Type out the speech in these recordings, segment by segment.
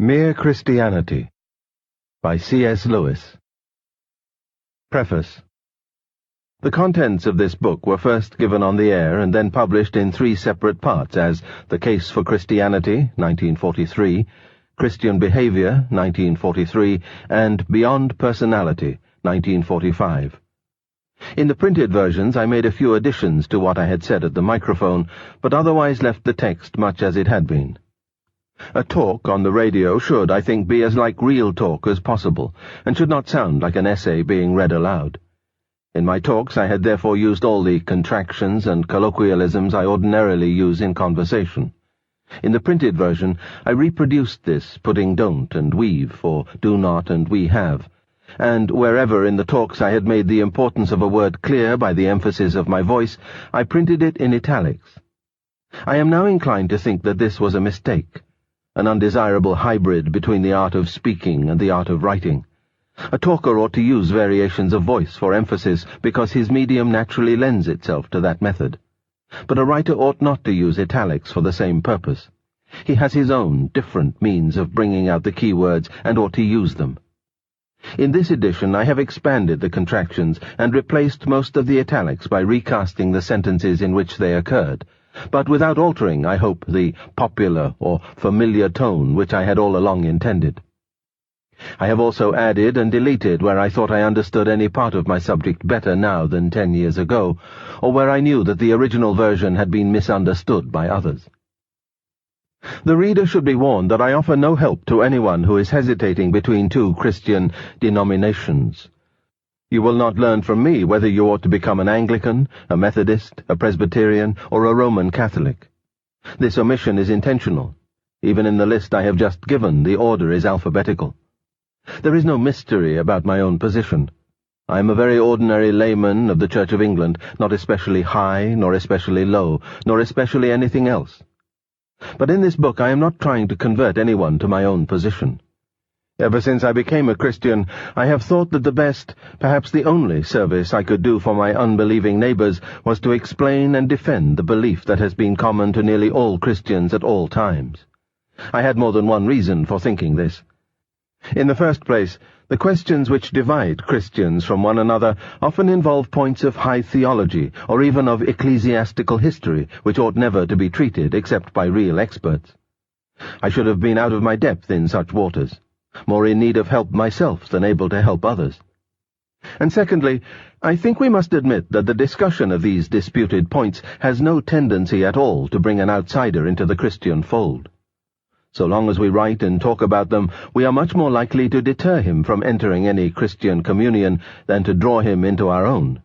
Mere Christianity by C.S. Lewis. Preface. The contents of this book were first given on the air and then published in 3 separate parts as The Case for Christianity, 1943, Christian Behavior, 1943, and Beyond Personality, 1945. In the printed versions I made a few additions to what I had said at the microphone, but otherwise left the text much as it had been. A talk on the radio should, I think, be as like real talk as possible, and should not sound like an essay being read aloud. In my talks I had therefore used all the contractions and colloquialisms I ordinarily use in conversation. In the printed version I reproduced this, putting don't and we've for do not and we have, and wherever in the talks I had made the importance of a word clear by the emphasis of my voice, I printed it in italics. I am now inclined to think that this was a mistake, an undesirable hybrid between the art of speaking and the art of writing. A talker ought to use variations of voice for emphasis because his medium naturally lends itself to that method. But a writer ought not to use italics for the same purpose. He has his own different means of bringing out the key words and ought to use them. In this edition I have expanded the contractions and replaced most of the italics by recasting the sentences in which they occurred, but without altering, I hope, the popular or familiar tone which I had all along intended. I have also added and deleted where I thought I understood any part of my subject better now than 10 years ago, or where I knew that the original version had been misunderstood by others. The reader should be warned that I offer no help to anyone who is hesitating between 2 Christian denominations. You will not learn from me whether you ought to become an Anglican, a Methodist, a Presbyterian, or a Roman Catholic. This omission is intentional. Even in the list I have just given, the order is alphabetical. There is no mystery about my own position. I am a very ordinary layman of the Church of England, not especially high, nor especially low, nor especially anything else. But in this book I am not trying to convert anyone to my own position. Ever since I became a Christian, I have thought that the best, perhaps the only service I could do for my unbelieving neighbors was to explain and defend the belief that has been common to nearly all Christians at all times. I had more than one reason for thinking this. In the first place, the questions which divide Christians from one another often involve points of high theology or even of ecclesiastical history which ought never to be treated except by real experts. I should have been out of my depth in such waters, more in need of help myself than able to help others. And secondly, I think we must admit that the discussion of these disputed points has no tendency at all to bring an outsider into the Christian fold. So long as we write and talk about them, we are much more likely to deter him from entering any Christian communion than to draw him into our own.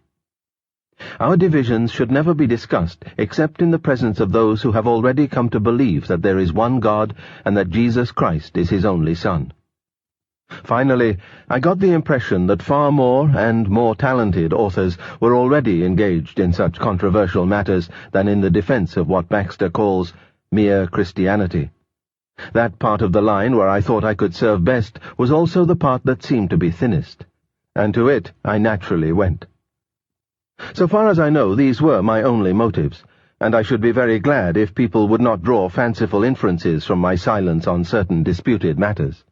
Our divisions should never be discussed except in the presence of those who have already come to believe that there is one God and that Jesus Christ is his only Son. Finally, I got the impression that far more and more talented authors were already engaged in such controversial matters than in the defense of what Baxter calls mere Christianity. That part of the line where I thought I could serve best was also the part that seemed to be thinnest, and to it I naturally went. So far as I know, these were my only motives, and I should be very glad if people would not draw fanciful inferences from my silence on certain disputed matters.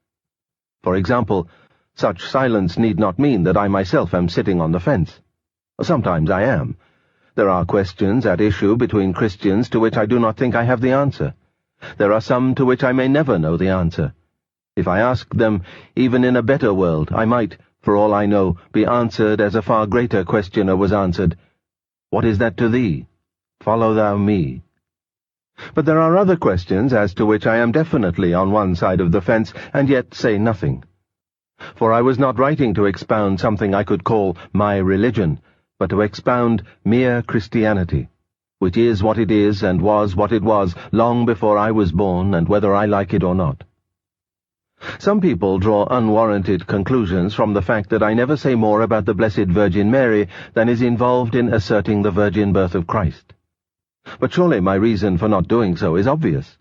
For example, such silence need not mean that I myself am sitting on the fence. Sometimes I am. There are questions at issue between Christians to which I do not think I have the answer. There are some to which I may never know the answer. If I asked them, even in a better world, I might, for all I know, be answered as a far greater questioner was answered, "What is that to thee? Follow thou me." But there are other questions as to which I am definitely on one side of the fence, and yet say nothing. For I was not writing to expound something I could call my religion, but to expound mere Christianity, which is what it is and was what it was long before I was born, and whether I like it or not. Some people draw unwarranted conclusions from the fact that I never say more about the Blessed Virgin Mary than is involved in asserting the virgin birth of Christ. But surely my reason for not doing so is obvious.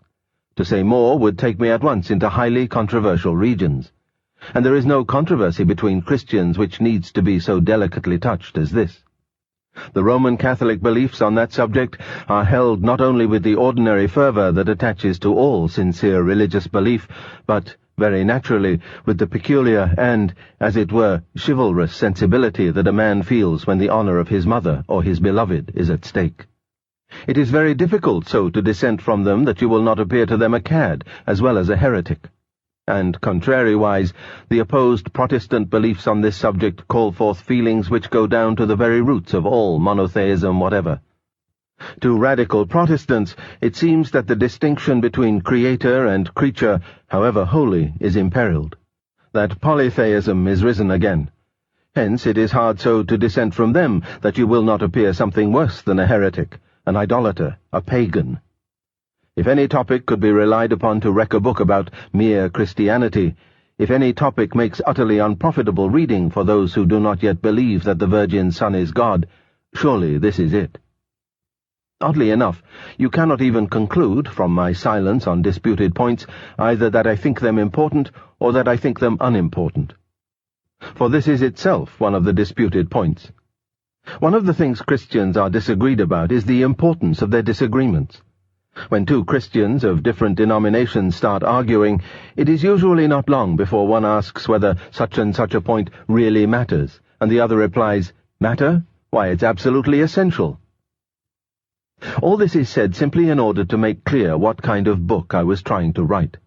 To say more would take me at once into highly controversial regions, and there is no controversy between Christians which needs to be so delicately touched as this. The Roman Catholic beliefs on that subject are held not only with the ordinary fervor that attaches to all sincere religious belief, but, very naturally, with the peculiar and, as it were, chivalrous sensibility that a man feels when the honor of his mother or his beloved is at stake. It is very difficult so to dissent from them that you will not appear to them a cad as well as a heretic. And, contrariwise, the opposed Protestant beliefs on this subject call forth feelings which go down to the very roots of all monotheism whatever. To radical Protestants, it seems that the distinction between creator and creature, however holy, is imperiled, that polytheism is risen again. Hence it is hard so to dissent from them that you will not appear something worse than a heretic, an idolater, a pagan. If any topic could be relied upon to wreck a book about mere Christianity, if any topic makes utterly unprofitable reading for those who do not yet believe that the Virgin Son is God, surely this is it. Oddly enough, you cannot even conclude, from my silence on disputed points, either that I think them important or that I think them unimportant. For this is itself one of the disputed points. One of the things Christians are disagreed about is the importance of their disagreements. When two Christians of different denominations start arguing, it is usually not long before one asks whether such and such a point really matters, and the other replies, "Matter? Why, it's absolutely essential." All this is said simply in order to make clear what kind of book I was trying to write,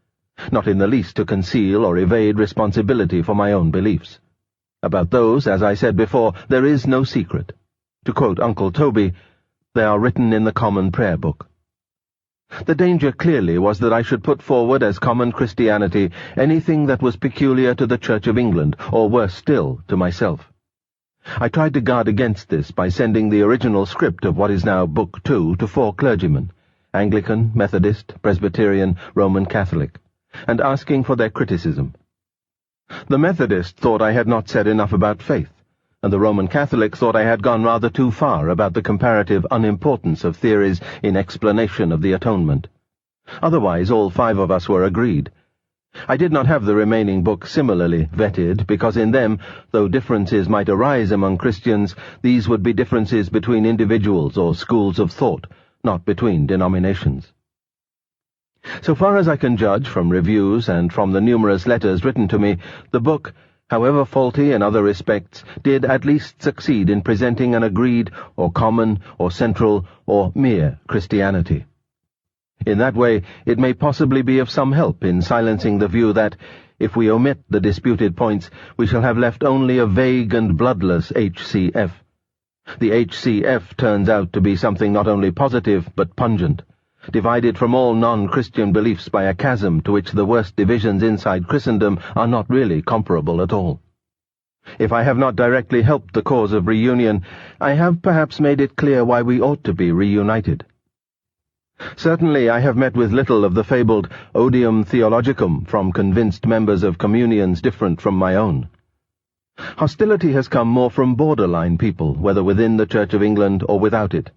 not in the least to conceal or evade responsibility for my own beliefs. About those, as I said before, there is no secret. To quote Uncle Toby, they are written in the common prayer book. The danger clearly was that I should put forward as common Christianity anything that was peculiar to the Church of England, or worse still, to myself. I tried to guard against this by sending the original script of what is now Book 2 to 4 clergymen, Anglican, Methodist, Presbyterian, Roman Catholic, and asking for their criticism. The Methodist thought I had not said enough about faith, and the Roman Catholic thought I had gone rather too far about the comparative unimportance of theories in explanation of the atonement. Otherwise, all 5 of us were agreed. I did not have the remaining books similarly vetted, because in them, though differences might arise among Christians, these would be differences between individuals or schools of thought, not between denominations. So far as I can judge from reviews and from the numerous letters written to me, the book, however faulty in other respects, did at least succeed in presenting an agreed, or common, or central, or mere Christianity. In that way, it may possibly be of some help in silencing the view that, if we omit the disputed points, we shall have left only a vague and bloodless HCF. The HCF turns out to be something not only positive, but pungent, divided from all non-Christian beliefs by a chasm to which the worst divisions inside Christendom are not really comparable at all. If I have not directly helped the cause of reunion, I have perhaps made it clear why we ought to be reunited. Certainly I have met with little of the fabled odium theologicum from convinced members of communions different from my own. Hostility has come more from borderline people, whether within the Church of England or without it,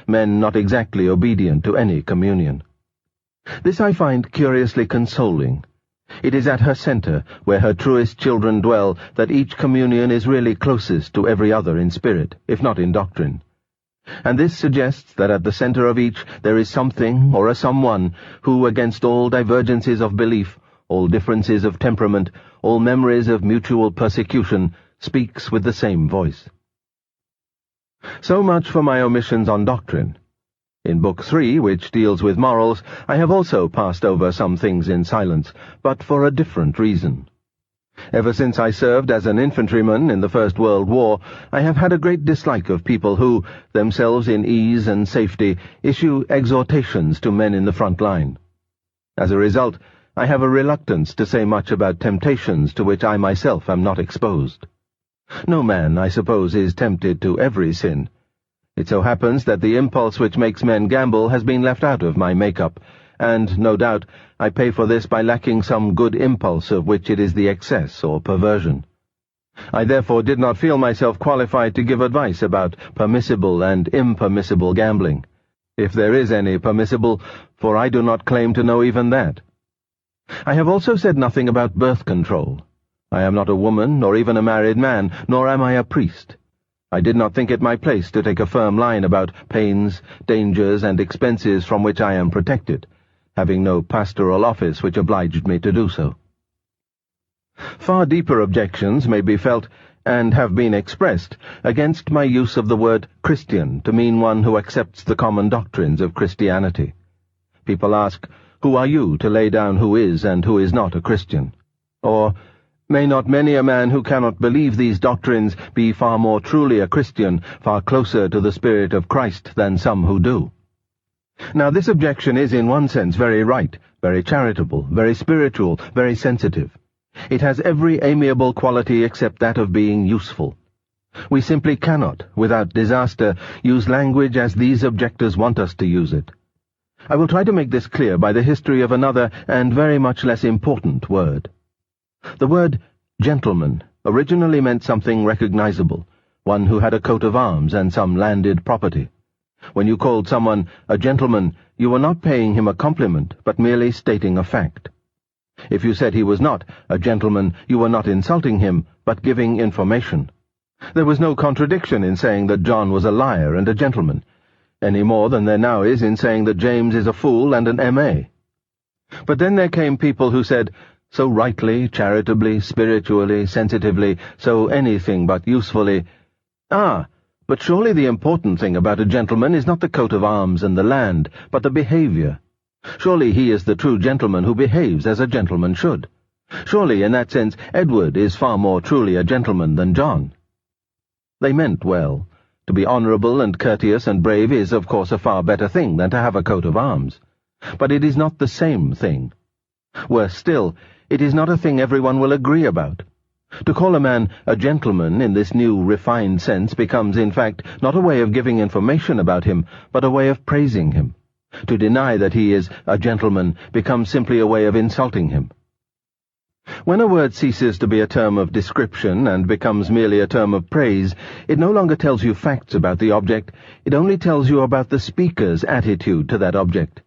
men not exactly obedient to any communion. This I find curiously consoling. It is at her centre, where her truest children dwell, that each communion is really closest to every other in spirit, if not in doctrine. And this suggests that at the centre of each there is something or a someone who, against all divergences of belief, all differences of temperament, all memories of mutual persecution, speaks with the same voice. So much for my omissions on doctrine. In Book 3, which deals with morals, I have also passed over some things in silence, but for a different reason. Ever since I served as an infantryman in the First World War, I have had a great dislike of people who, themselves in ease and safety, issue exhortations to men in the front line. As a result, I have a reluctance to say much about temptations to which I myself am not exposed. No man, I suppose, is tempted to every sin. It so happens that the impulse which makes men gamble has been left out of my make-up, and, no doubt, I pay for this by lacking some good impulse of which it is the excess or perversion. I therefore did not feel myself qualified to give advice about permissible and impermissible gambling, if there is any permissible, for I do not claim to know even that. I have also said nothing about birth control. I am not a woman, nor even a married man, nor am I a priest. I did not think it my place to take a firm line about pains, dangers, and expenses from which I am protected, having no pastoral office which obliged me to do so. Far deeper objections may be felt, and have been expressed, against my use of the word Christian to mean one who accepts the common doctrines of Christianity. People ask, "Who are you to lay down who is and who is not a Christian?" Or, "May not many a man who cannot believe these doctrines be far more truly a Christian, far closer to the Spirit of Christ than some who do?" Now this objection is in one sense very right, very charitable, very spiritual, very sensitive. It has every amiable quality except that of being useful. We simply cannot, without disaster, use language as these objectors want us to use it. I will try to make this clear by the history of another and very much less important word. The word gentleman originally meant something recognizable, one who had a coat of arms and some landed property. When you called someone a gentleman, you were not paying him a compliment, but merely stating a fact. If you said he was not a gentleman, you were not insulting him, but giving information. There was no contradiction in saying that John was a liar and a gentleman, any more than there now is in saying that James is a fool and an M.A. But then there came people who said, so rightly, charitably, spiritually, sensitively, so anything but usefully, but surely the important thing about a gentleman is not the coat of arms and the land, but the behavior. Surely he is the true gentleman who behaves as a gentleman should. Surely, in that sense, Edward is far more truly a gentleman than John. They meant well. To be honourable and courteous and brave is, of course, a far better thing than to have a coat of arms. But it is not the same thing. Worse still, it is not a thing everyone will agree about. To call a man a gentleman in this new refined sense becomes, in fact, not a way of giving information about him, but a way of praising him. To deny that he is a gentleman becomes simply a way of insulting him. When a word ceases to be a term of description and becomes merely a term of praise, it no longer tells you facts about the object, it only tells you about the speaker's attitude to that object.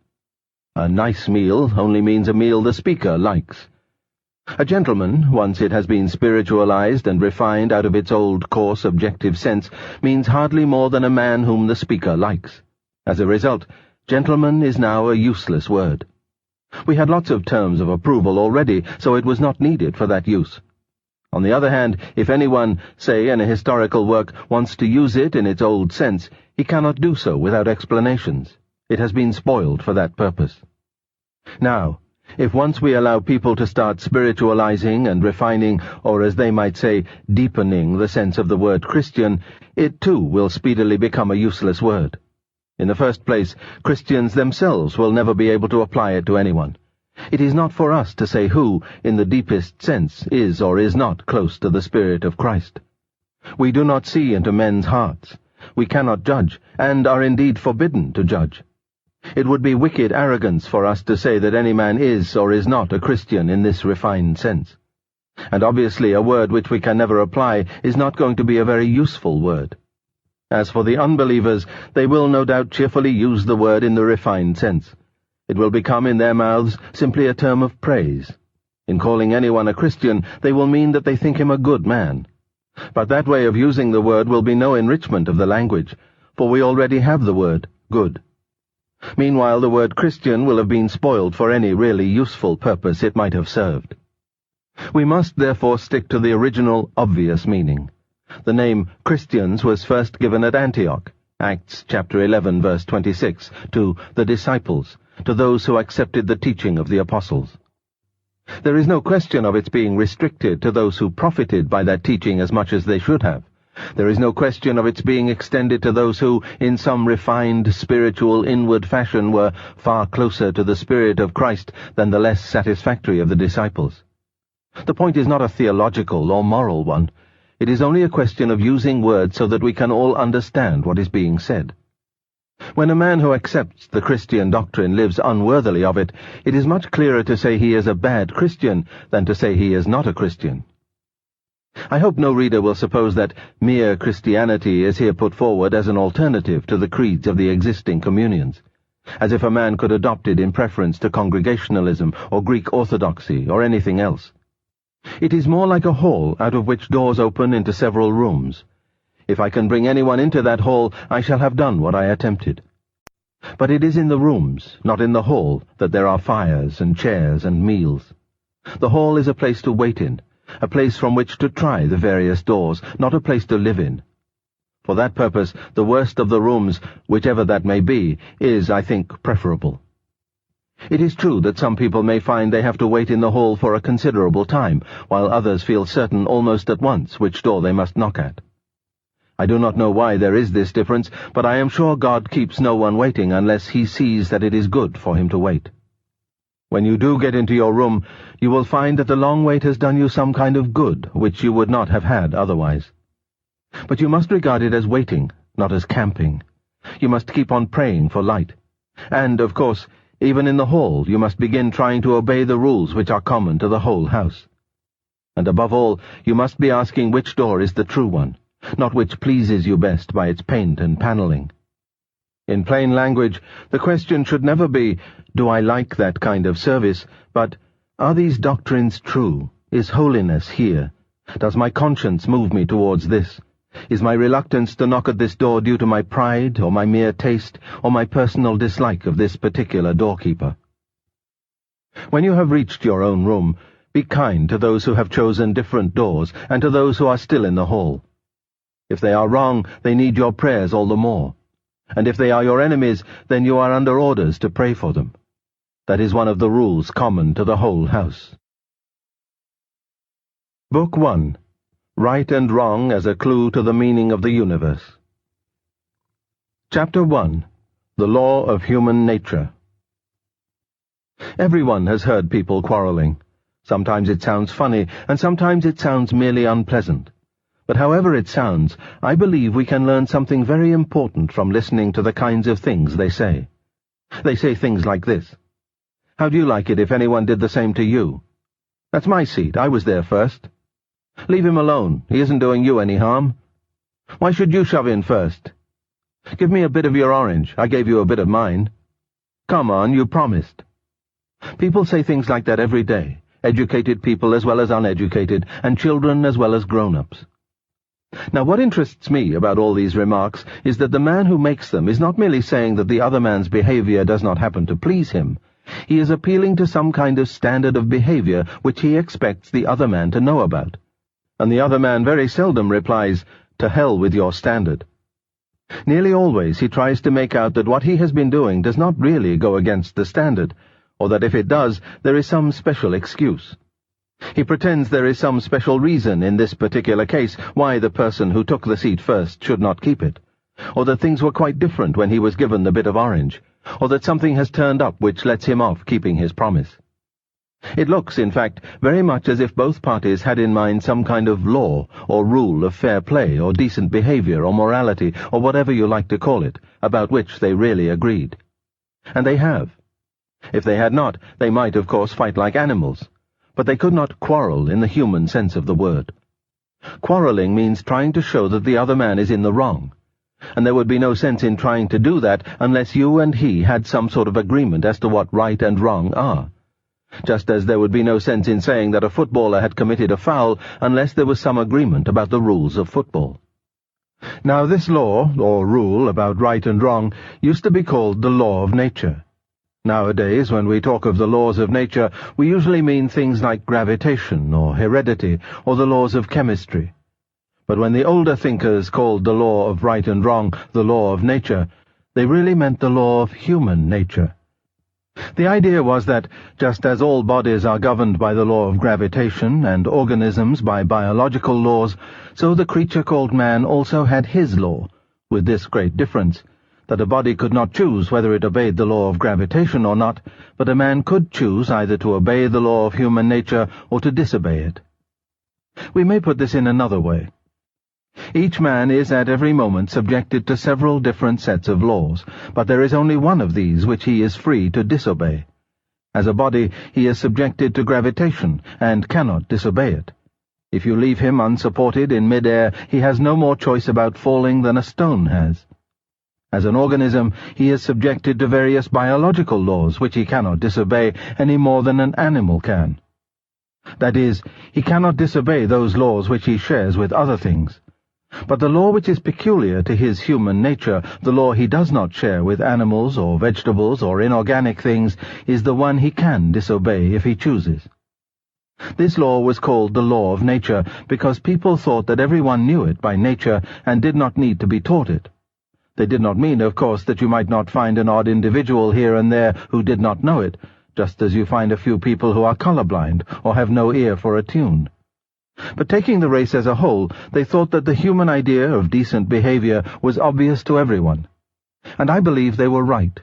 A nice meal only means a meal the speaker likes. A gentleman, once it has been spiritualized and refined out of its old coarse objective sense, means hardly more than a man whom the speaker likes. As a result, gentleman is now a useless word. We had lots of terms of approval already, so it was not needed for that use. On the other hand, if anyone, say in a historical work, wants to use it in its old sense, he cannot do so without explanations. It has been spoiled for that purpose. Now, if once we allow people to start spiritualizing and refining, or as they might say, deepening the sense of the word Christian, it too will speedily become a useless word. In the first place, Christians themselves will never be able to apply it to anyone. It is not for us to say who, in the deepest sense, is or is not close to the Spirit of Christ. We do not see into men's hearts. We cannot judge, and are indeed forbidden to judge. It would be wicked arrogance for us to say that any man is or is not a Christian in this refined sense. And obviously a word which we can never apply is not going to be a very useful word. As for the unbelievers, they will no doubt cheerfully use the word in the refined sense. It will become in their mouths simply a term of praise. In calling anyone a Christian, they will mean that they think him a good man. But that way of using the word will be no enrichment of the language, for we already have the word good. Meanwhile, the word Christian will have been spoiled for any really useful purpose it might have served. We must therefore stick to the original, obvious meaning. The name Christians was first given at Antioch, Acts chapter 11, verse 26, to the disciples, to those who accepted the teaching of the apostles. There is no question of its being restricted to those who profited by that teaching as much as they should have. There is no question of its being extended to those who, in some refined, spiritual, inward fashion, were far closer to the Spirit of Christ than the less satisfactory of the disciples. The point is not a theological or moral one. It is only a question of using words so that we can all understand what is being said. When a man who accepts the Christian doctrine lives unworthily of it, it is much clearer to say he is a bad Christian than to say he is not a Christian. I hope no reader will suppose that mere Christianity is here put forward as an alternative to the creeds of the existing communions, as if a man could adopt it in preference to Congregationalism or Greek Orthodoxy or anything else. It is more like a hall out of which doors open into several rooms. If I can bring anyone into that hall, I shall have done what I attempted. But it is in the rooms, not in the hall, that there are fires and chairs and meals. The hall is a place to wait in, a place from which to try the various doors, not a place to live in. For that purpose, the worst of the rooms, whichever that may be, is, I think, preferable. It is true that some people may find they have to wait in the hall for a considerable time, while others feel certain almost at once which door they must knock at. I do not know why there is this difference, but I am sure God keeps no one waiting unless he sees that it is good for him to wait. When you do get into your room, you will find that the long wait has done you some kind of good, which you would not have had otherwise. But you must regard it as waiting, not as camping. You must keep on praying for light. And, of course, even in the hall you must begin trying to obey the rules which are common to the whole house. And above all, you must be asking which door is the true one, not which pleases you best by its paint and panelling. In plain language, the question should never be, do I like that kind of service, but, are these doctrines true? Is holiness here? Does my conscience move me towards this? Is my reluctance to knock at this door due to my pride, or my mere taste, or my personal dislike of this particular doorkeeper? When you have reached your own room, be kind to those who have chosen different doors, and to those who are still in the hall. If they are wrong, they need your prayers all the more. And if they are your enemies, then you are under orders to pray for them. That is one of the rules common to the whole house. Book 1. Right and Wrong as a Clue to the Meaning of the Universe. Chapter 1. The Law of Human Nature. Everyone has heard people quarreling. Sometimes it sounds funny, and sometimes it sounds merely unpleasant. But however it sounds, I believe we can learn something very important from listening to the kinds of things they say. They say things like this. How'd you like it if anyone did the same to you? That's my seat, I was there first. Leave him alone, he isn't doing you any harm. Why should you shove in first? Give me a bit of your orange, I gave you a bit of mine. Come on, you promised. People say things like that every day, educated people as well as uneducated, and children as well as grown-ups. Now what interests me about all these remarks is that the man who makes them is not merely saying that the other man's behavior does not happen to please him. He is appealing to some kind of standard of behavior which he expects the other man to know about. And the other man very seldom replies, "To hell with your standard." Nearly always he tries to make out that what he has been doing does not really go against the standard, or that if it does, there is some special excuse. He pretends there is some special reason in this particular case why the person who took the seat first should not keep it, or that things were quite different when he was given the bit of orange, or that something has turned up which lets him off keeping his promise. It looks, in fact, very much as if both parties had in mind some kind of law or rule of fair play or decent behavior or morality or whatever you like to call it, about which they really agreed. And they have. If they had not, they might, of course, fight like animals. But they could not quarrel in the human sense of the word. Quarreling means trying to show that the other man is in the wrong, and there would be no sense in trying to do that unless you and he had some sort of agreement as to what right and wrong are. Just as there would be no sense in saying that a footballer had committed a foul unless there was some agreement about the rules of football. Now this law, or rule, about right and wrong used to be called the law of nature. Nowadays, when we talk of the laws of nature, we usually mean things like gravitation, or heredity, or the laws of chemistry. But when the older thinkers called the law of right and wrong the law of nature, they really meant the law of human nature. The idea was that, just as all bodies are governed by the law of gravitation, and organisms by biological laws, so the creature called man also had his law, with this great difference, that a body could not choose whether it obeyed the law of gravitation or not, but a man could choose either to obey the law of human nature or to disobey it. We may put this in another way. Each man is at every moment subjected to several different sets of laws, but there is only one of these which he is free to disobey. As a body, he is subjected to gravitation, and cannot disobey it. If you leave him unsupported in mid-air, he has no more choice about falling than a stone has. As an organism, he is subjected to various biological laws which he cannot disobey any more than an animal can. That is, he cannot disobey those laws which he shares with other things. But the law which is peculiar to his human nature, the law he does not share with animals or vegetables or inorganic things, is the one he can disobey if he chooses. This law was called the law of nature because people thought that everyone knew it by nature and did not need to be taught it. They did not mean, of course, that you might not find an odd individual here and there who did not know it, just as you find a few people who are colorblind or have no ear for a tune. But taking the race as a whole, they thought that the human idea of decent behavior was obvious to everyone. And I believe they were right.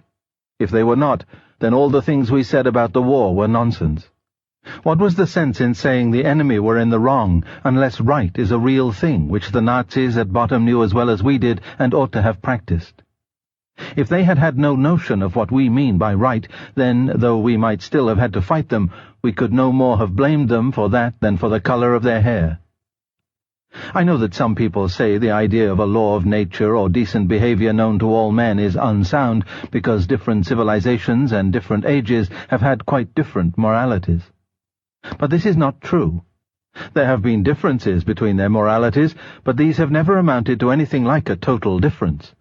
If they were not, then all the things we said about the war were nonsense. What was the sense in saying the enemy were in the wrong, unless right is a real thing, which the Nazis at bottom knew as well as we did and ought to have practiced? If they had had no notion of what we mean by right, then, though we might still have had to fight them, we could no more have blamed them for that than for the color of their hair. I know that some people say the idea of a law of nature or decent behavior known to all men is unsound because different civilizations and different ages have had quite different moralities. But this is not true. There have been differences between their moralities, but these have never amounted to anything like a total difference.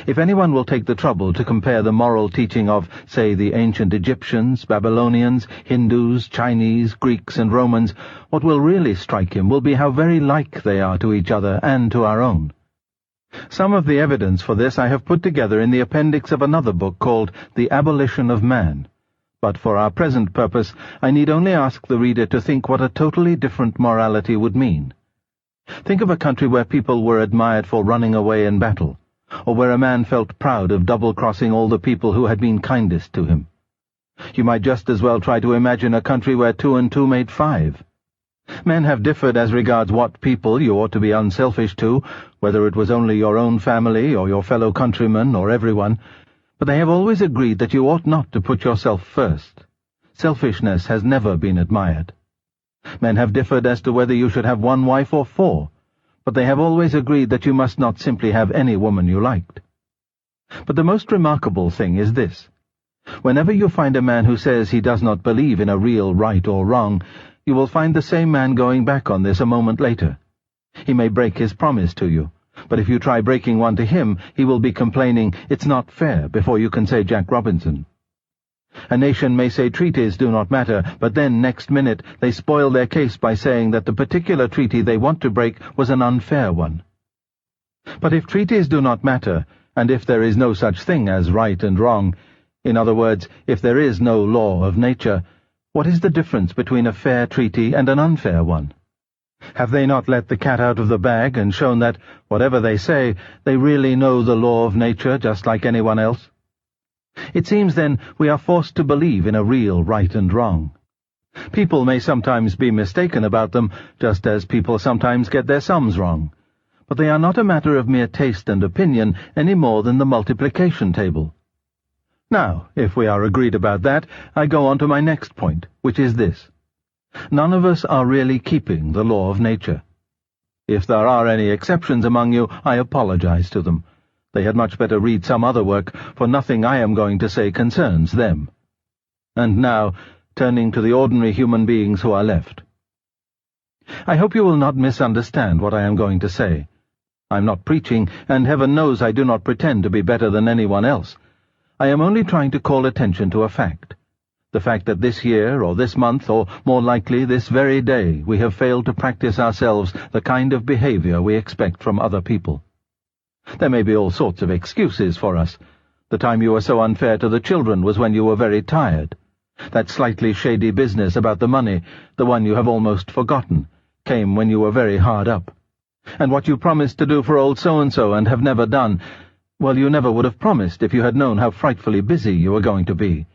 If anyone will take the trouble to compare the moral teaching of, say, the ancient Egyptians, Babylonians, Hindus, Chinese, Greeks, and Romans, what will really strike him will be how very like they are to each other and to our own. Some of the evidence for this I have put together in the appendix of another book called The Abolition of Man. But for our present purpose, I need only ask the reader to think what a totally different morality would mean. Think of a country where people were admired for running away in battle, or where a man felt proud of double-crossing all the people who had been kindest to him. You might just as well try to imagine a country where 2 and 2 made 5. Men have differed as regards what people you ought to be unselfish to, whether it was only your own family or your fellow countrymen or everyone, but they have always agreed that you ought not to put yourself first. Selfishness has never been admired. Men have differed as to whether you should have 1 wife or 4, but they have always agreed that you must not simply have any woman you liked. But the most remarkable thing is this. Whenever you find a man who says he does not believe in a real right or wrong, you will find the same man going back on this a moment later. He may break his promise to you, but if you try breaking one to him, he will be complaining, "It's not fair," before you can say Jack Robinson. A nation may say treaties do not matter, but then, next minute, they spoil their case by saying that the particular treaty they want to break was an unfair one. But if treaties do not matter, and if there is no such thing as right and wrong, in other words, if there is no law of nature, what is the difference between a fair treaty and an unfair one? Have they not let the cat out of the bag and shown that, whatever they say, they really know the law of nature just like anyone else? It seems, then, we are forced to believe in a real right and wrong. People may sometimes be mistaken about them, just as people sometimes get their sums wrong. But they are not a matter of mere taste and opinion any more than the multiplication table. Now, if we are agreed about that, I go on to my next point, which is this. None of us are really keeping the law of nature. If there are any exceptions among you, I apologize to them. They had much better read some other work, for nothing I am going to say concerns them. And now, turning to the ordinary human beings who are left. I hope you will not misunderstand what I am going to say. I am not preaching, and heaven knows I do not pretend to be better than anyone else. I am only trying to call attention to a fact. The fact that this year, or this month, or more likely this very day, we have failed to practice ourselves the kind of behavior we expect from other people. There may be all sorts of excuses for us. The time you were so unfair to the children was when you were very tired. That slightly shady business about the money, the one you have almost forgotten, came when you were very hard up. And what you promised to do for old so-and-so and have never done, well, you never would have promised if you had known how frightfully busy you were going to be.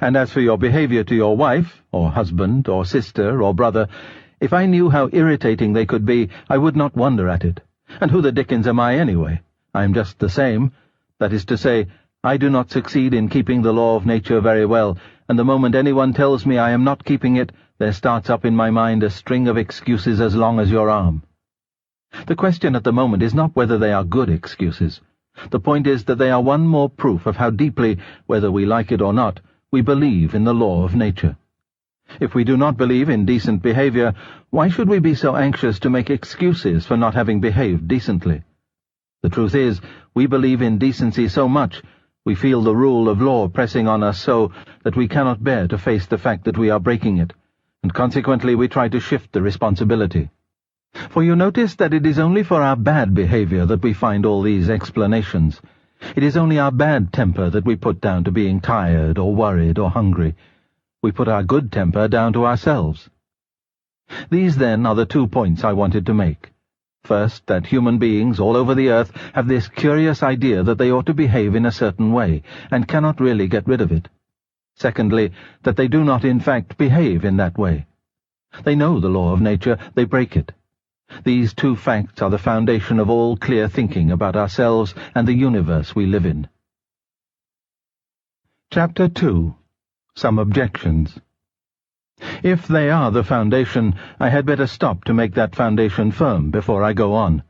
And as for your behavior to your wife, or husband, or sister, or brother, if I knew how irritating they could be, I would not wonder at it. And who the dickens am I anyway? I am just the same. That is to say, I do not succeed in keeping the law of nature very well, and the moment anyone tells me I am not keeping it, there starts up in my mind a string of excuses as long as your arm. The question at the moment is not whether they are good excuses. The point is that they are one more proof of how deeply, whether we like it or not, we believe in the law of nature. If we do not believe in decent behavior, why should we be so anxious to make excuses for not having behaved decently? The truth is, we believe in decency so much, we feel the rule of law pressing on us so that we cannot bear to face the fact that we are breaking it, and consequently we try to shift the responsibility. For you notice that it is only for our bad behavior that we find all these explanations. It is only our bad temper that we put down to being tired or worried or hungry. We put our good temper down to ourselves. These, then, are the 2 points I wanted to make. First, that human beings all over the earth have this curious idea that they ought to behave in a certain way, and cannot really get rid of it. Secondly, that they do not in fact behave in that way. They know the law of nature, they break it. These 2 facts are the foundation of all clear thinking about ourselves and the universe we live in. Chapter 2. Some Objections. If they are the foundation, I had better stop to make that foundation firm before I go on.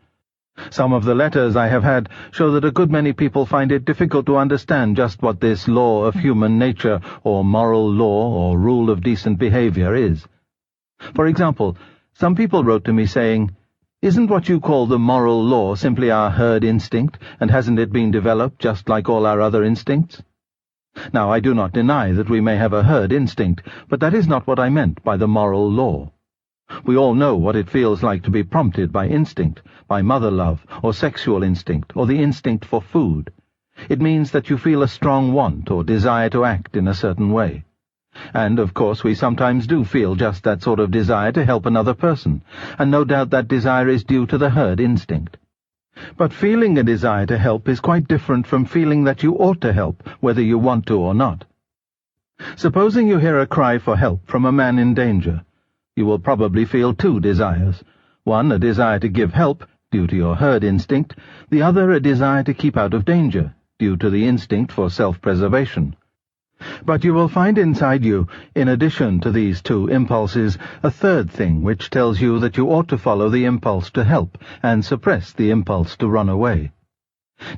Some of the letters I have had show that a good many people find it difficult to understand just what this law of human nature, or moral law, or rule of decent behavior is. For example, some people wrote to me saying, "Isn't what you call the moral law simply our herd instinct, and hasn't it been developed just like all our other instincts?" Now, I do not deny that we may have a herd instinct, but that is not what I meant by the moral law. We all know what it feels like to be prompted by instinct, by mother love, or sexual instinct, or the instinct for food. It means that you feel a strong want or desire to act in a certain way. And, of course, we sometimes do feel just that sort of desire to help another person, and no doubt that desire is due to the herd instinct. But feeling a desire to help is quite different from feeling that you ought to help, whether you want to or not. Supposing you hear a cry for help from a man in danger, you will probably feel 2 desires. One, a desire to give help, due to your herd instinct, the other a desire to keep out of danger, due to the instinct for self-preservation. But you will find inside you, in addition to these 2 impulses, a third thing which tells you that you ought to follow the impulse to help and suppress the impulse to run away.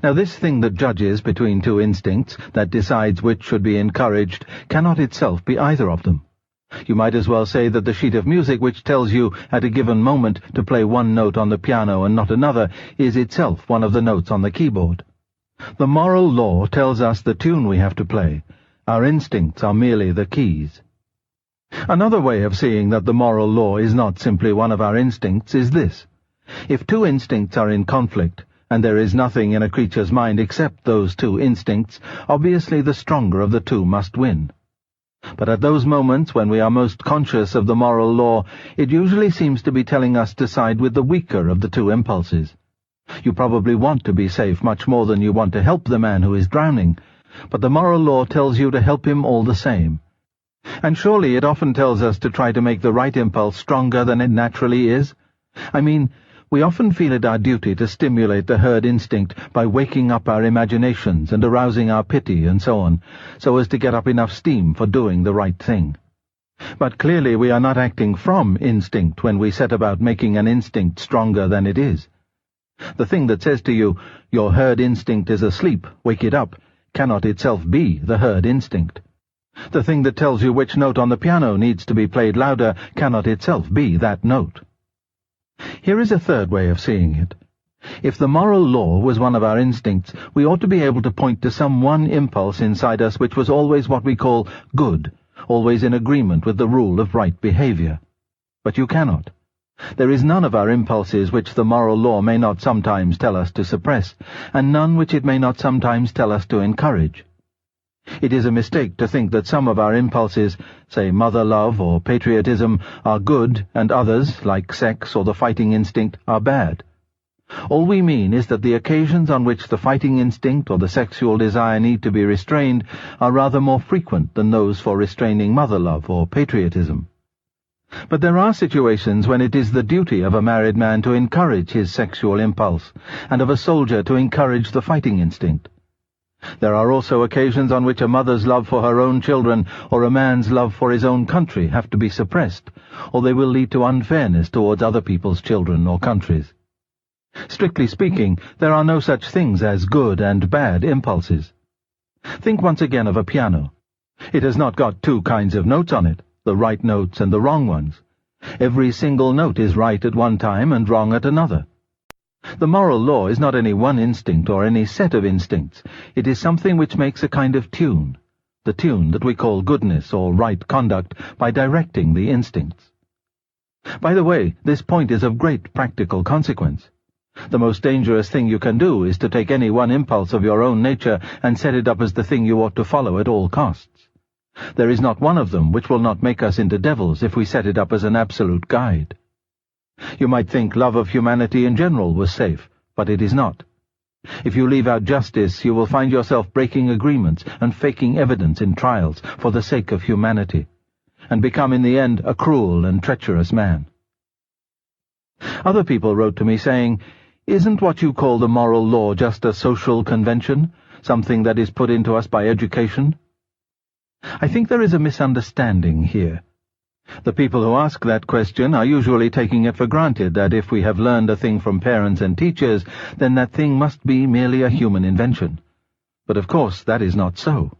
Now this thing that judges between 2 instincts, that decides which should be encouraged, cannot itself be either of them. You might as well say that the sheet of music which tells you at a given moment to play one note on the piano and not another is itself one of the notes on the keyboard. The moral law tells us the tune we have to play. Our instincts are merely the keys. Another way of seeing that the moral law is not simply one of our instincts is this. If 2 instincts are in conflict, and there is nothing in a creature's mind except those 2 instincts, obviously the stronger of the 2 must win. But at those moments when we are most conscious of the moral law, it usually seems to be telling us to side with the weaker of the 2 impulses. You probably want to be safe much more than you want to help the man who is drowning, but the moral law tells you to help him all the same. And surely it often tells us to try to make the right impulse stronger than it naturally is. I mean, we often feel it our duty to stimulate the herd instinct by waking up our imaginations and arousing our pity and so on, so as to get up enough steam for doing the right thing. But clearly we are not acting from instinct when we set about making an instinct stronger than it is. The thing that says to you, "Your herd instinct is asleep, wake it up," cannot itself be the herd instinct. The thing that tells you which note on the piano needs to be played louder cannot itself be that note. Here is a third way of seeing it. If the moral law was one of our instincts, we ought to be able to point to some one impulse inside us which was always what we call good, always in agreement with the rule of right behavior. But you cannot. There is none of our impulses which the moral law may not sometimes tell us to suppress, and none which it may not sometimes tell us to encourage. It is a mistake to think that some of our impulses, say mother love or patriotism, are good, and others, like sex or the fighting instinct, are bad. All we mean is that the occasions on which the fighting instinct or the sexual desire need to be restrained are rather more frequent than those for restraining mother love or patriotism. But there are situations when it is the duty of a married man to encourage his sexual impulse, and of a soldier to encourage the fighting instinct. There are also occasions on which a mother's love for her own children or a man's love for his own country have to be suppressed, or they will lead to unfairness towards other people's children or countries. Strictly speaking, there are no such things as good and bad impulses. Think once again of a piano. It has not got 2 kinds of notes on it, the right notes and the wrong ones. Every single note is right at one time and wrong at another. The moral law is not any one instinct or any set of instincts. It is something which makes a kind of tune. the tune that we call goodness or right conduct, by directing the instincts. By the way, this point is of great practical consequence. The most dangerous thing you can do is to take any one impulse of your own nature and set it up as the thing you ought to follow at all costs. There is not one of them which will not make us into devils if we set it up as an absolute guide. You might think love of humanity in general was safe, but it is not. If you leave out justice, you will find yourself breaking agreements and faking evidence in trials for the sake of humanity, and become in the end a cruel and treacherous man. Other people wrote to me saying, "Isn't what you call the moral law just a social convention, something that is put into us by education?" I think there is a misunderstanding here. The people who ask that question are usually taking it for granted that if we have learned a thing from parents and teachers, then that thing must be merely a human invention. But of course that is not so.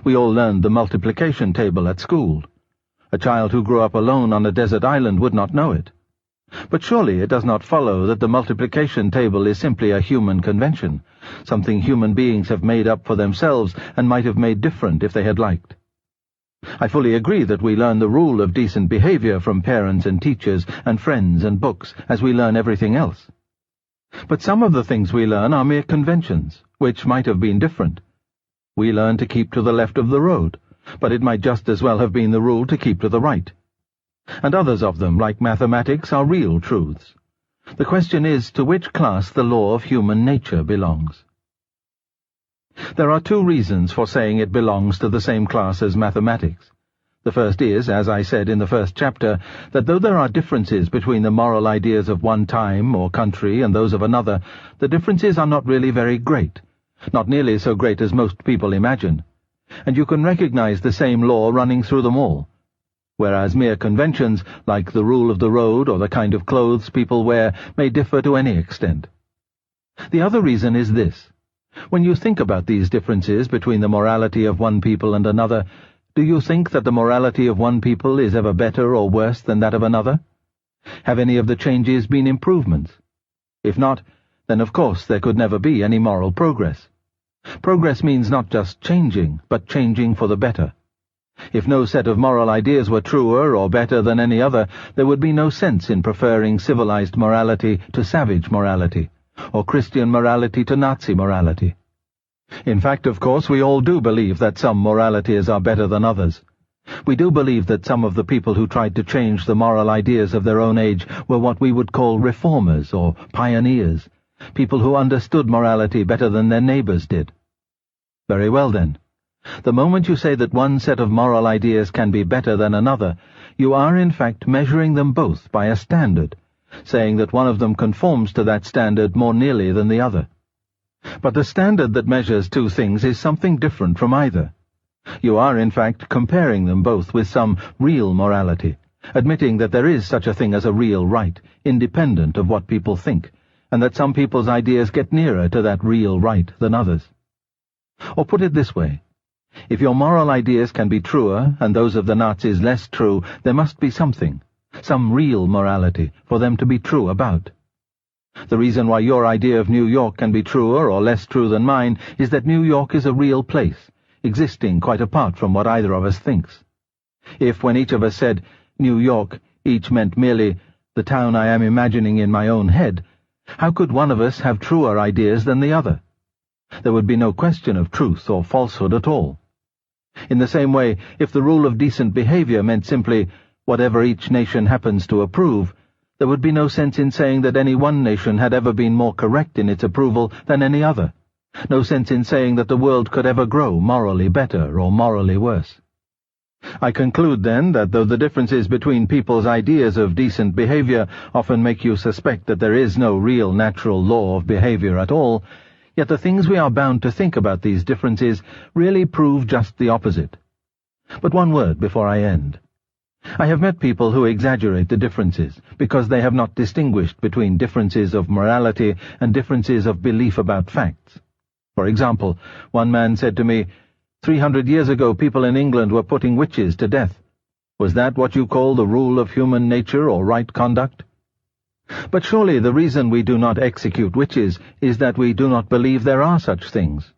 We all learned the multiplication table at school. A child who grew up alone on a desert island would not know it. But surely it does not follow that the multiplication table is simply a human convention, something human beings have made up for themselves and might have made different if they had liked. I fully agree that we learn the rule of decent behavior from parents and teachers and friends and books, as we learn everything else. But some of the things we learn are mere conventions, which might have been different. We learn to keep to the left of the road, but it might just as well have been the rule to keep to the right. And others of them, like mathematics, are real truths. The question is to which class the law of human nature belongs. There are two reasons for saying it belongs to the same class as mathematics. The first is, as I said in the first chapter, that though there are differences between the moral ideas of one time or country and those of another, the differences are not really very great, not nearly so great as most people imagine, and you can recognize the same law running through them all, whereas mere conventions, like the rule of the road or the kind of clothes people wear, may differ to any extent. The other reason is this. When you think about these differences between the morality of one people and another, do you think that the morality of one people is ever better or worse than that of another? Have any of the changes been improvements? If not, then of course there could never be any moral progress. Progress means not just changing, but changing for the better. If no set of moral ideas were truer or better than any other, there would be no sense in preferring civilized morality to savage morality, or Christian morality to Nazi morality. In fact, of course, we all do believe that some moralities are better than others. We do believe that some of the people who tried to change the moral ideas of their own age were what we would call reformers or pioneers, people who understood morality better than their neighbors did. Very well then. The moment you say that one set of moral ideas can be better than another, you are in fact measuring them both by a standard, saying that one of them conforms to that standard more nearly than the other. But the standard that measures two things is something different from either. You are in fact comparing them both with some real morality, admitting that there is such a thing as a real right, independent of what people think, and that some people's ideas get nearer to that real right than others. Or put it this way. If your moral ideas can be truer and those of the Nazis less true, there must be something, some real morality, for them to be true about. The reason why your idea of New York can be truer or less true than mine is that New York is a real place, existing quite apart from what either of us thinks. If, when each of us said, New York, each meant merely the town I am imagining in my own head, how could one of us have truer ideas than the other? There would be no question of truth or falsehood at all. In the same way, if the rule of decent behavior meant simply whatever each nation happens to approve, there would be no sense in saying that any one nation had ever been more correct in its approval than any other, no sense in saying that the world could ever grow morally better or morally worse. I conclude, then, that though the differences between people's ideas of decent behavior often make you suspect that there is no real natural law of behavior at all, yet the things we are bound to think about these differences really prove just the opposite. But one word before I end. I have met people who exaggerate the differences because they have not distinguished between differences of morality and differences of belief about facts. For example, one man said to me, 300 years ago people in England were putting witches to death. Was that what you call the rule of human nature or right conduct? But surely the reason we do not execute witches is that we do not believe there are such things.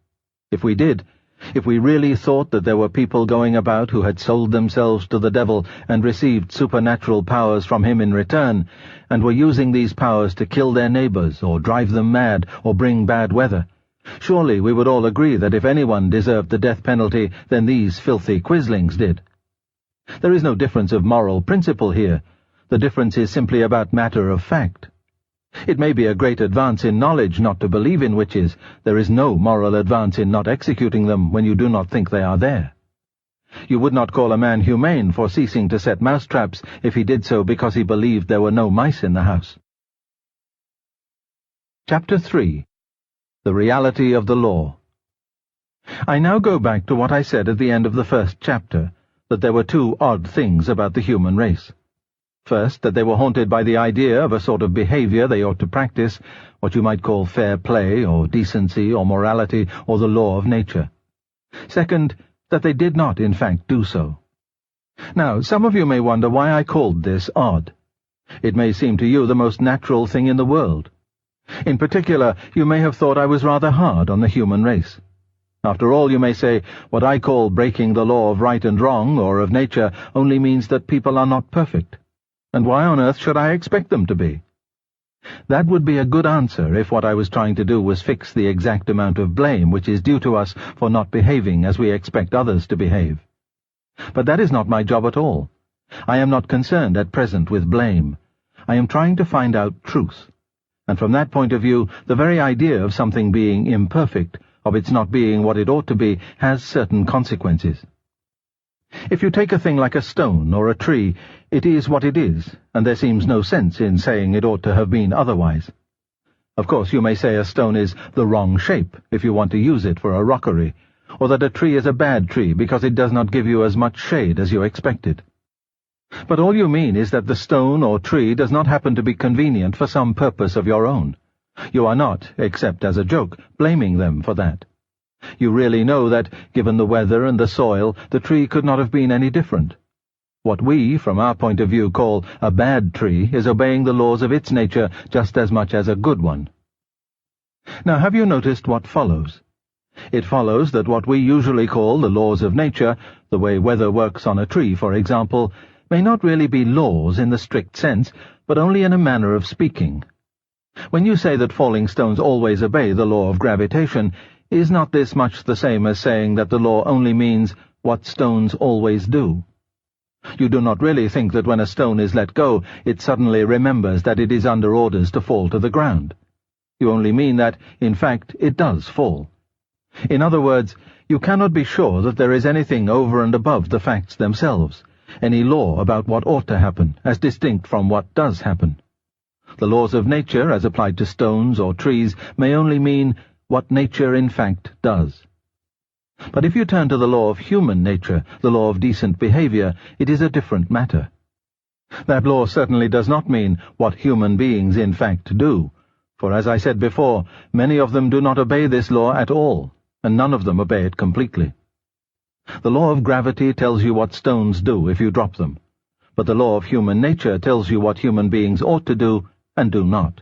If we did, If we really thought that there were people going about who had sold themselves to the devil and received supernatural powers from him in return, and were using these powers to kill their neighbors, or drive them mad, or bring bad weather, surely we would all agree that if anyone deserved the death penalty, then these filthy quislings did. There is no difference of moral principle here. The difference is simply about matter of fact. It may be a great advance in knowledge not to believe in witches. There is no moral advance in not executing them when you do not think they are there. You would not call a man humane for ceasing to set mousetraps if he did so because he believed there were no mice in the house. Chapter 3. The Reality of the Law. I now go back to what I said at the end of the first chapter, that there were two odd things about the human race. First, that they were haunted by the idea of a sort of behavior they ought to practice, what you might call fair play, or decency, or morality, or the law of nature. Second, that they did not, in fact, do so. Now, some of you may wonder why I called this odd. It may seem to you the most natural thing in the world. In particular, you may have thought I was rather hard on the human race. After all, you may say, what I call breaking the law of right and wrong, or of nature, only means that people are not perfect. And why on earth should I expect them to be? That would be a good answer if what I was trying to do was fix the exact amount of blame which is due to us for not behaving as we expect others to behave. But that is not my job at all. I am not concerned at present with blame. I am trying to find out truth. And from that point of view, the very idea of something being imperfect, of its not being what it ought to be, has certain consequences. If you take a thing like a stone or a tree, it is what it is, and there seems no sense in saying it ought to have been otherwise. Of course, you may say a stone is the wrong shape if you want to use it for a rockery, or that a tree is a bad tree because it does not give you as much shade as you expected. But all you mean is that the stone or tree does not happen to be convenient for some purpose of your own. You are not, except as a joke, blaming them for that. You really know that, given the weather and the soil, the tree could not have been any different. What we, from our point of view, call a bad tree is obeying the laws of its nature just as much as a good one. Now, have you noticed what follows? It follows that what we usually call the laws of nature, the way weather works on a tree, for example, may not really be laws in the strict sense, but only in a manner of speaking. When you say that falling stones always obey the law of gravitation, is not this much the same as saying that the law only means what stones always do? You do not really think that when a stone is let go, it suddenly remembers that it is under orders to fall to the ground. You only mean that, in fact, it does fall. In other words, you cannot be sure that there is anything over and above the facts themselves, any law about what ought to happen, as distinct from what does happen. The laws of nature, as applied to stones or trees, may only mean what nature in fact does. But if you turn to the law of human nature, the law of decent behavior, it is a different matter. That law certainly does not mean what human beings in fact do, for as I said before, many of them do not obey this law at all, and none of them obey it completely. The law of gravity tells you what stones do if you drop them, but the law of human nature tells you what human beings ought to do and do not.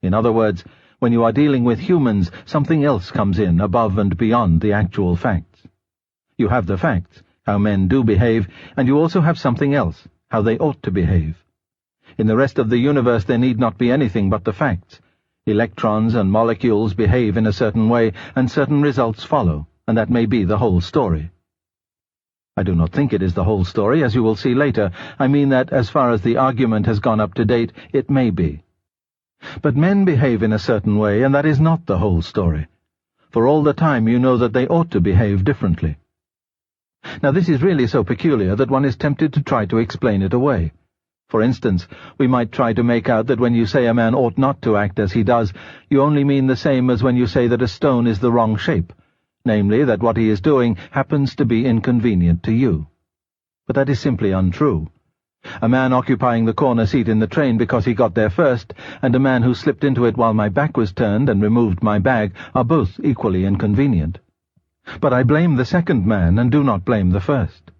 In other words, when you are dealing with humans, something else comes in above and beyond the actual facts. You have the facts, how men do behave, and you also have something else, how they ought to behave. In the rest of the universe there need not be anything but the facts. Electrons and molecules behave in a certain way, and certain results follow, and that may be the whole story. I do not think it is the whole story, as you will see later. I mean that, as far as the argument has gone up to date, it may be. But men behave in a certain way, and that is not the whole story. For all the time you know that they ought to behave differently. Now this is really so peculiar that one is tempted to try to explain it away. For instance, we might try to make out that when you say a man ought not to act as he does, you only mean the same as when you say that a stone is the wrong shape, namely that what he is doing happens to be inconvenient to you. But that is simply untrue. A man occupying the corner seat in the train because he got there first, and a man who slipped into it while my back was turned and removed my bag, are both equally inconvenient. But I blame the second man and do not blame the first.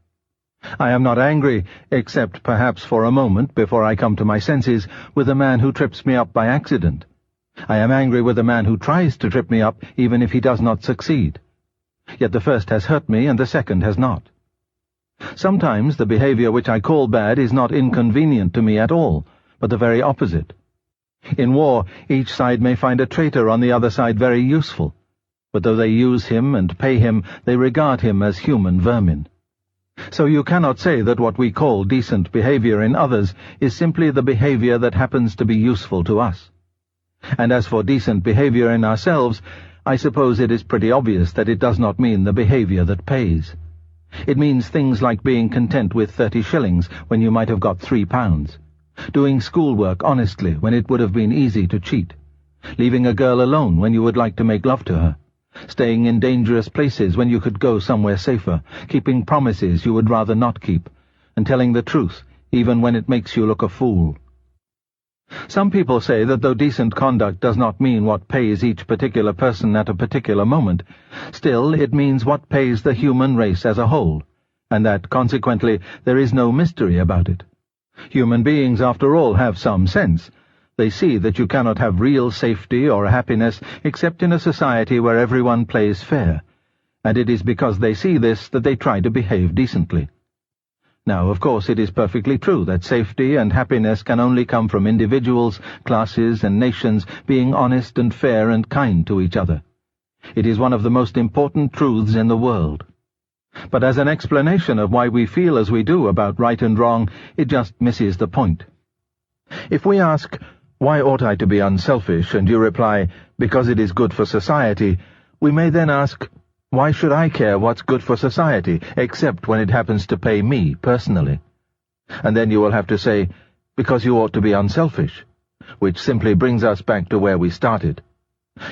I am not angry, except perhaps for a moment before I come to my senses, with a man who trips me up by accident. I am angry with a man who tries to trip me up even if he does not succeed. Yet the first has hurt me and the second has not. Sometimes the behavior which I call bad is not inconvenient to me at all, but the very opposite. In war, each side may find a traitor on the other side very useful, but though they use him and pay him, they regard him as human vermin. So you cannot say that what we call decent behavior in others is simply the behavior that happens to be useful to us. And as for decent behavior in ourselves, I suppose it is pretty obvious that it does not mean the behavior that pays. It means things like being content with 30 shillings when you might have got £3, doing schoolwork honestly when it would have been easy to cheat, leaving a girl alone when you would like to make love to her, staying in dangerous places when you could go somewhere safer, keeping promises you would rather not keep, and telling the truth even when it makes you look a fool. Some people say that though decent conduct does not mean what pays each particular person at a particular moment, still it means what pays the human race as a whole, and that, consequently, there is no mystery about it. Human beings, after all, have some sense. They see that you cannot have real safety or happiness except in a society where everyone plays fair, and it is because they see this that they try to behave decently. Now, of course, it is perfectly true that safety and happiness can only come from individuals, classes, and nations being honest and fair and kind to each other. It is one of the most important truths in the world. But as an explanation of why we feel as we do about right and wrong, it just misses the point. If we ask, "Why ought I to be unselfish?" and you reply, "Because it is good for society," we may then ask, "Why should I care what's good for society, except when it happens to pay me personally?" And then you will have to say, "Because you ought to be unselfish," which simply brings us back to where we started.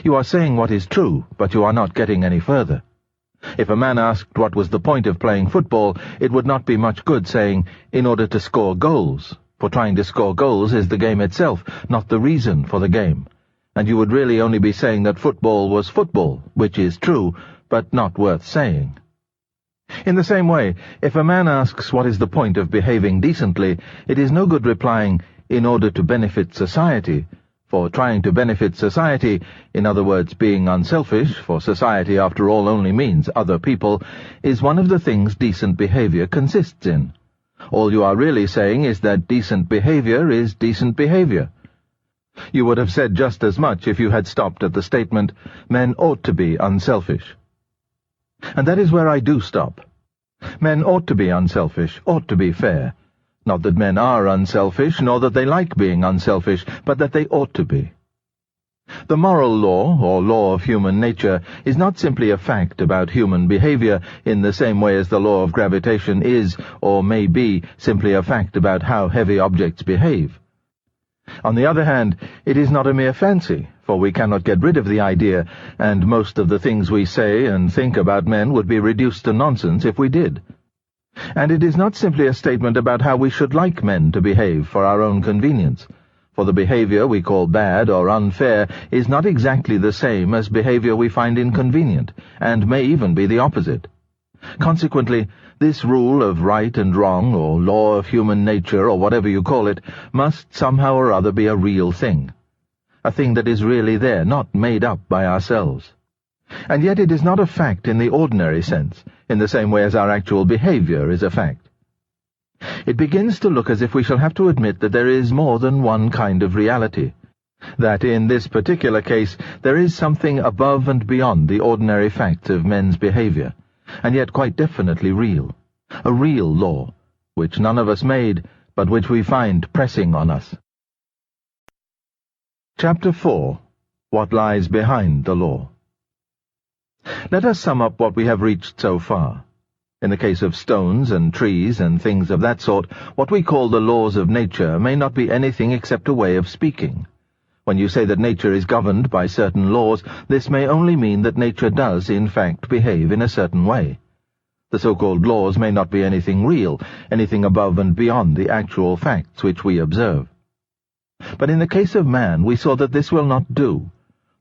You are saying what is true, but you are not getting any further. If a man asked what was the point of playing football, it would not be much good saying, "In order to score goals," for trying to score goals is the game itself, not the reason for the game. And you would really only be saying that football was football, which is true, but not worth saying. In the same way, if a man asks what is the point of behaving decently, it is no good replying, "In order to benefit society," for trying to benefit society, in other words being unselfish, for society after all only means other people, is one of the things decent behavior consists in. All you are really saying is that decent behavior is decent behavior. You would have said just as much if you had stopped at the statement, "Men ought to be unselfish." And that is where I do stop. Men ought to be unselfish, ought to be fair. Not that men are unselfish, nor that they like being unselfish, but that they ought to be. The moral law, or law of human nature, is not simply a fact about human behavior in the same way as the law of gravitation is, or may be, simply a fact about how heavy objects behave. On the other hand, it is not a mere fancy, for we cannot get rid of the idea, and most of the things we say and think about men would be reduced to nonsense if we did. And it is not simply a statement about how we should like men to behave for our own convenience, for the behavior we call bad or unfair is not exactly the same as behavior we find inconvenient, and may even be the opposite. Consequently, this rule of right and wrong, or law of human nature, or whatever you call it, must somehow or other be a real thing. A thing that is really there, not made up by ourselves. And yet it is not a fact in the ordinary sense, in the same way as our actual behavior is a fact. It begins to look as if we shall have to admit that there is more than one kind of reality, that in this particular case there is something above and beyond the ordinary facts of men's behavior, and yet quite definitely real, a real law, which none of us made, but which we find pressing on us. Chapter 4. What lies behind the law. Let us sum up what we have reached so far. In the case of stones and trees and things of that sort, what we call the laws of nature may not be anything except a way of speaking. When you say that nature is governed by certain laws, this may only mean that nature does, in fact, behave in a certain way. The so-called laws may not be anything real, anything above and beyond the actual facts which we observe. But in the case of man, we saw that this will not do.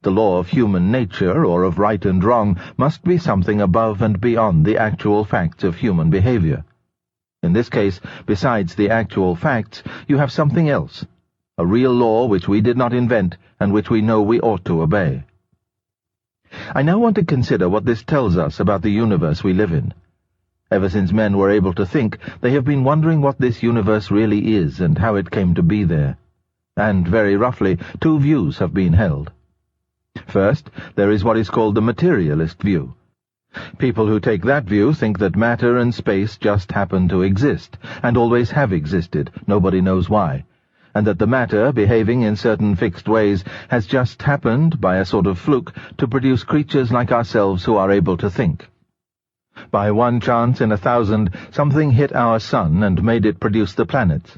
The law of human nature, or of right and wrong, must be something above and beyond the actual facts of human behavior. In this case, besides the actual facts, you have something else, a real law which we did not invent, and which we know we ought to obey. I now want to consider what this tells us about the universe we live in. Ever since men were able to think, they have been wondering what this universe really is and how it came to be there. And, very roughly, two views have been held. First, there is what is called the materialist view. People who take that view think that matter and space just happen to exist, and always have existed, nobody knows why, and that the matter, behaving in certain fixed ways, has just happened, by a sort of fluke, to produce creatures like ourselves who are able to think. By one chance in 1,000, something hit our sun and made it produce the planets.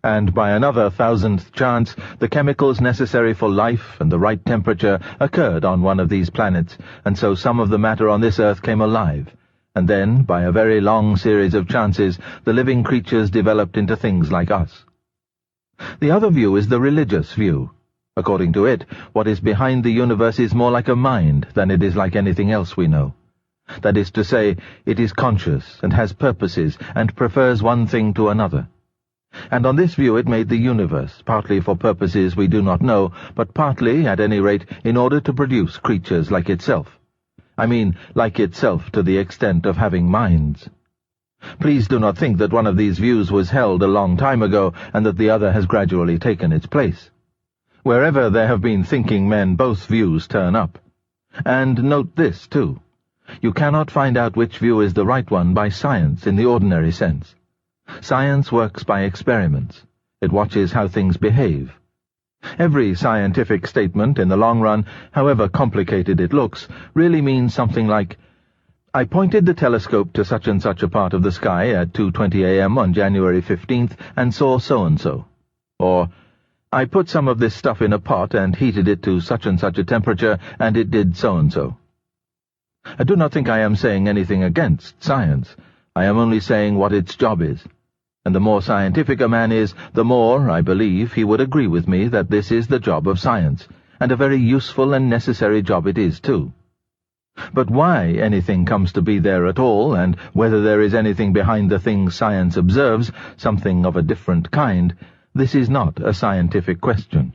And by another 1,000th chance, the chemicals necessary for life and the right temperature occurred on one of these planets, and so some of the matter on this earth came alive. And then, by a very long series of chances, the living creatures developed into things like us. The other view is the religious view. According to it, what is behind the universe is more like a mind than it is like anything else we know. That is to say, it is conscious and has purposes and prefers one thing to another. And on this view it made the universe, partly for purposes we do not know, but partly, at any rate, in order to produce creatures like itself. I mean, like itself to the extent of having minds. Please do not think that one of these views was held a long time ago, and that the other has gradually taken its place. Wherever there have been thinking men, both views turn up. And note this, too. You cannot find out which view is the right one by science in the ordinary sense. Science works by experiments. It watches how things behave. Every scientific statement, in the long run, however complicated it looks, really means something like, I pointed the telescope to such and such a part of the sky at 2:20 a.m. on January 15th and saw so-and-so. Or, I put some of this stuff in a pot and heated it to such and such a temperature and it did so-and-so. I do not think I am saying anything against science. I am only saying what its job is. And the more scientific a man is, the more, I believe, he would agree with me that this is the job of science, and a very useful and necessary job it is, too. But why anything comes to be there at all, and whether there is anything behind the things science observes, something of a different kind, this is not a scientific question.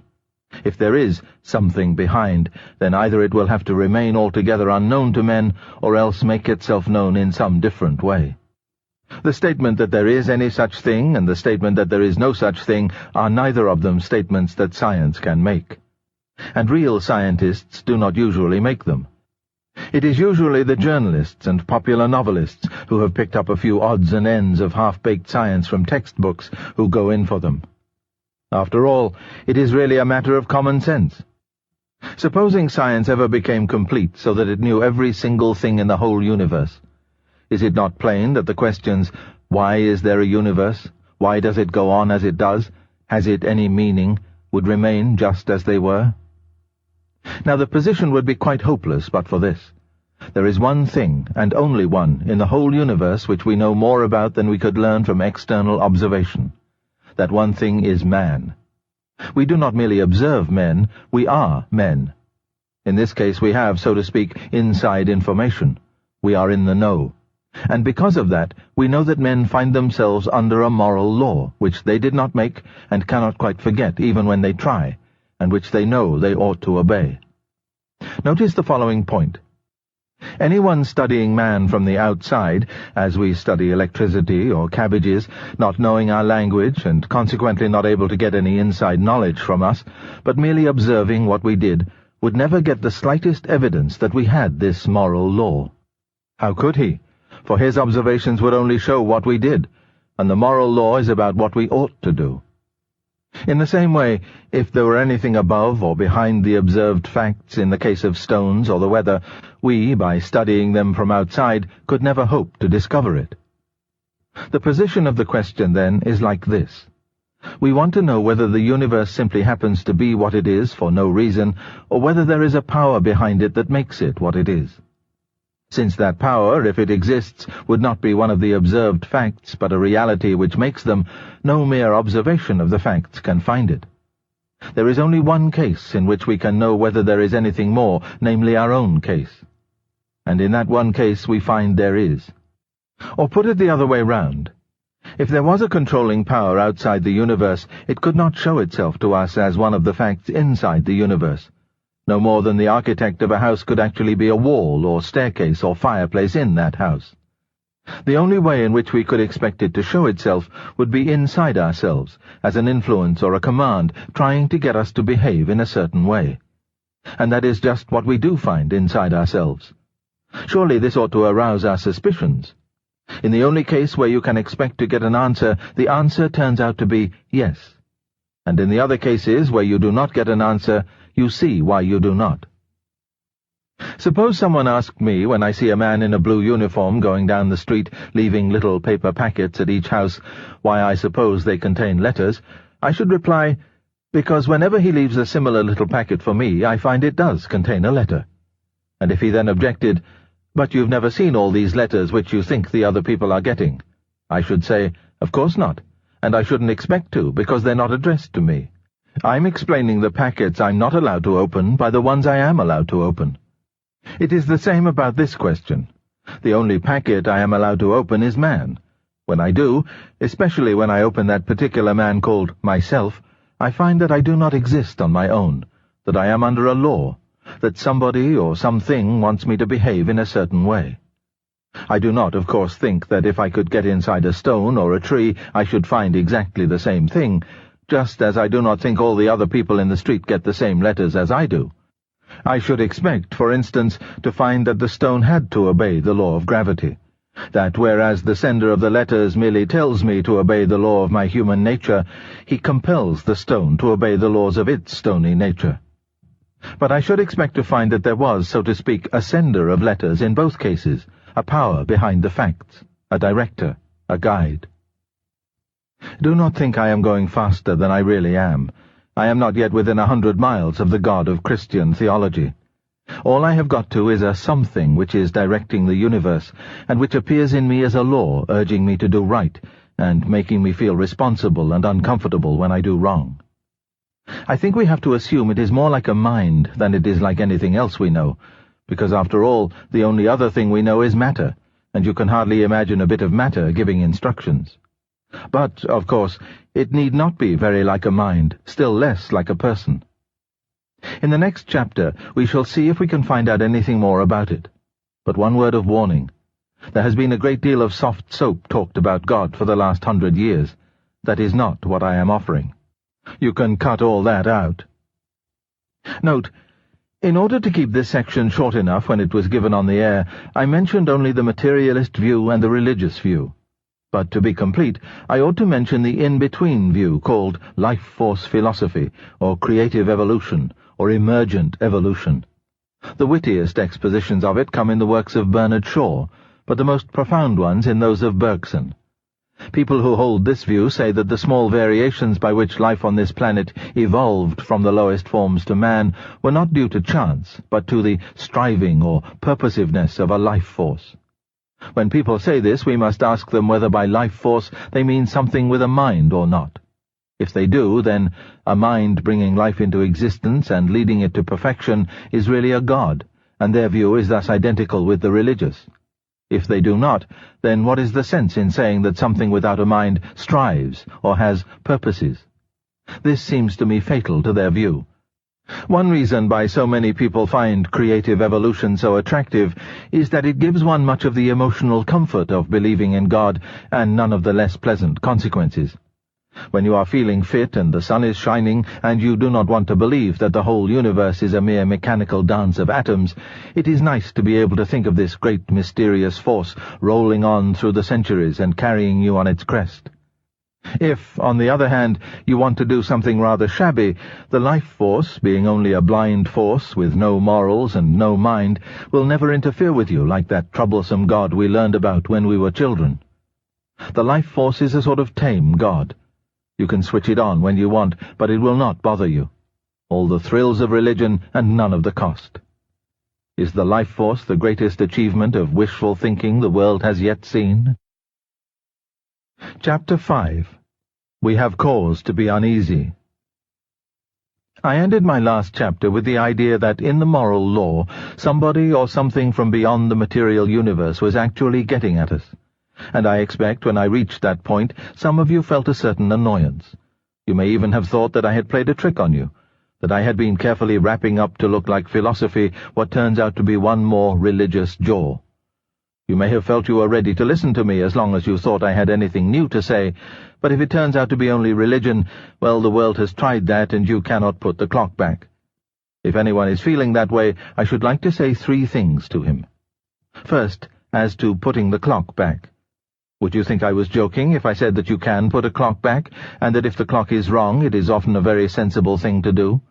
If there is something behind, then either it will have to remain altogether unknown to men, or else make itself known in some different way. The statement that there is any such thing and the statement that there is no such thing are neither of them statements that science can make. And real scientists do not usually make them. It is usually the journalists and popular novelists who have picked up a few odds and ends of half-baked science from textbooks who go in for them. After all, it is really a matter of common sense. Supposing science ever became complete so that it knew every single thing in the whole universe, is it not plain that the questions, why is there a universe, why does it go on as it does, has it any meaning, would remain just as they were? Now the position would be quite hopeless but for this. There is one thing, and only one, in the whole universe which we know more about than we could learn from external observation. That one thing is man. We do not merely observe men, we are men. In this case we have, so to speak, inside information. We are in the know. And because of that, we know that men find themselves under a moral law, which they did not make and cannot quite forget even when they try, and which they know they ought to obey. Notice the following point. Anyone studying man from the outside, as we study electricity or cabbages, not knowing our language and consequently not able to get any inside knowledge from us, but merely observing what we did, would never get the slightest evidence that we had this moral law. How could he? For his observations would only show what we did, and the moral law is about what we ought to do. In the same way, if there were anything above or behind the observed facts in the case of stones or the weather, we, by studying them from outside, could never hope to discover it. The position of the question, then, is like this. We want to know whether the universe simply happens to be what it is for no reason, or whether there is a power behind it that makes it what it is. Since that power, if it exists, would not be one of the observed facts, but a reality which makes them, no mere observation of the facts can find it. There is only one case in which we can know whether there is anything more, namely our own case. And in that one case we find there is. Or put it the other way round. If there was a controlling power outside the universe, it could not show itself to us as one of the facts inside the universe, no more than the architect of a house could actually be a wall or staircase or fireplace in that house. The only way in which we could expect it to show itself would be inside ourselves, as an influence or a command trying to get us to behave in a certain way. And that is just what we do find inside ourselves. Surely this ought to arouse our suspicions. In the only case where you can expect to get an answer, the answer turns out to be yes. And in the other cases where you do not get an answer, you see why you do not. Suppose someone asked me, when I see a man in a blue uniform going down the street, leaving little paper packets at each house, why I suppose they contain letters, I should reply, because whenever he leaves a similar little packet for me, I find it does contain a letter. And if he then objected, but you've never seen all these letters which you think the other people are getting, I should say, of course not, and I shouldn't expect to, because they're not addressed to me. I'm explaining the packets I'm not allowed to open by the ones I am allowed to open. It is the same about this question. The only packet I am allowed to open is man. When I do, especially when I open that particular man called myself, I find that I do not exist on my own, that I am under a law, that somebody or something wants me to behave in a certain way. I do not, of course, think that if I could get inside a stone or a tree I should find exactly the same thing, just as I do not think all the other people in the street get the same letters as I do. I should expect, for instance, to find that the stone had to obey the law of gravity, that whereas the sender of the letters merely tells me to obey the law of my human nature, he compels the stone to obey the laws of its stony nature. But I should expect to find that there was, so to speak, a sender of letters in both cases, a power behind the facts, a director, a guide. Do not think I am going faster than I really am. I am not yet within 100 miles of the God of Christian theology. All I have got to is a something which is directing the universe, and which appears in me as a law urging me to do right, and making me feel responsible and uncomfortable when I do wrong. I think we have to assume it is more like a mind than it is like anything else we know, because after all, the only other thing we know is matter, and you can hardly imagine a bit of matter giving instructions. But, of course, it need not be very like a mind, still less like a person. In the next chapter, we shall see if we can find out anything more about it. But one word of warning. There has been a great deal of soft soap talked about God for the last 100 years. That is not what I am offering. You can cut all that out. Note, in order to keep this section short enough when it was given on the air, I mentioned only the materialist view and the religious view. But to be complete, I ought to mention the in-between view called life force philosophy, or creative evolution, or emergent evolution. The wittiest expositions of it come in the works of Bernard Shaw, but the most profound ones in those of Bergson. People who hold this view say that the small variations by which life on this planet evolved from the lowest forms to man were not due to chance, but to the striving or purposiveness of a life force. When people say this, we must ask them whether by life force they mean something with a mind or not. If they do, then a mind bringing life into existence and leading it to perfection is really a god, and their view is thus identical with the religious. If they do not, then what is the sense in saying that something without a mind strives or has purposes? This seems to me fatal to their view. One reason why so many people find creative evolution so attractive is that it gives one much of the emotional comfort of believing in God and none of the less pleasant consequences. When you are feeling fit and the sun is shining and you do not want to believe that the whole universe is a mere mechanical dance of atoms, it is nice to be able to think of this great mysterious force rolling on through the centuries and carrying you on its crest. If, on the other hand, you want to do something rather shabby, the life force, being only a blind force with no morals and no mind, will never interfere with you like that troublesome god we learned about when we were children. The life force is a sort of tame god. You can switch it on when you want, but it will not bother you. All the thrills of religion and none of the cost. Is the life force the greatest achievement of wishful thinking the world has yet seen? Chapter 5. We have cause to be uneasy. I ended my last chapter with the idea that in the moral law, somebody or something from beyond the material universe was actually getting at us. And I expect when I reached that point, some of you felt a certain annoyance. You may even have thought that I had played a trick on you, that I had been carefully wrapping up to look like philosophy what turns out to be one more religious jaw. You may have felt you were ready to listen to me as long as you thought I had anything new to say, but if it turns out to be only religion, well, the world has tried that and you cannot put the clock back. If anyone is feeling that way, I should like to say 3 things to him. First, as to putting the clock back. Would you think I was joking if I said that you can put a clock back, and that if the clock is wrong, it is often a very sensible thing to do?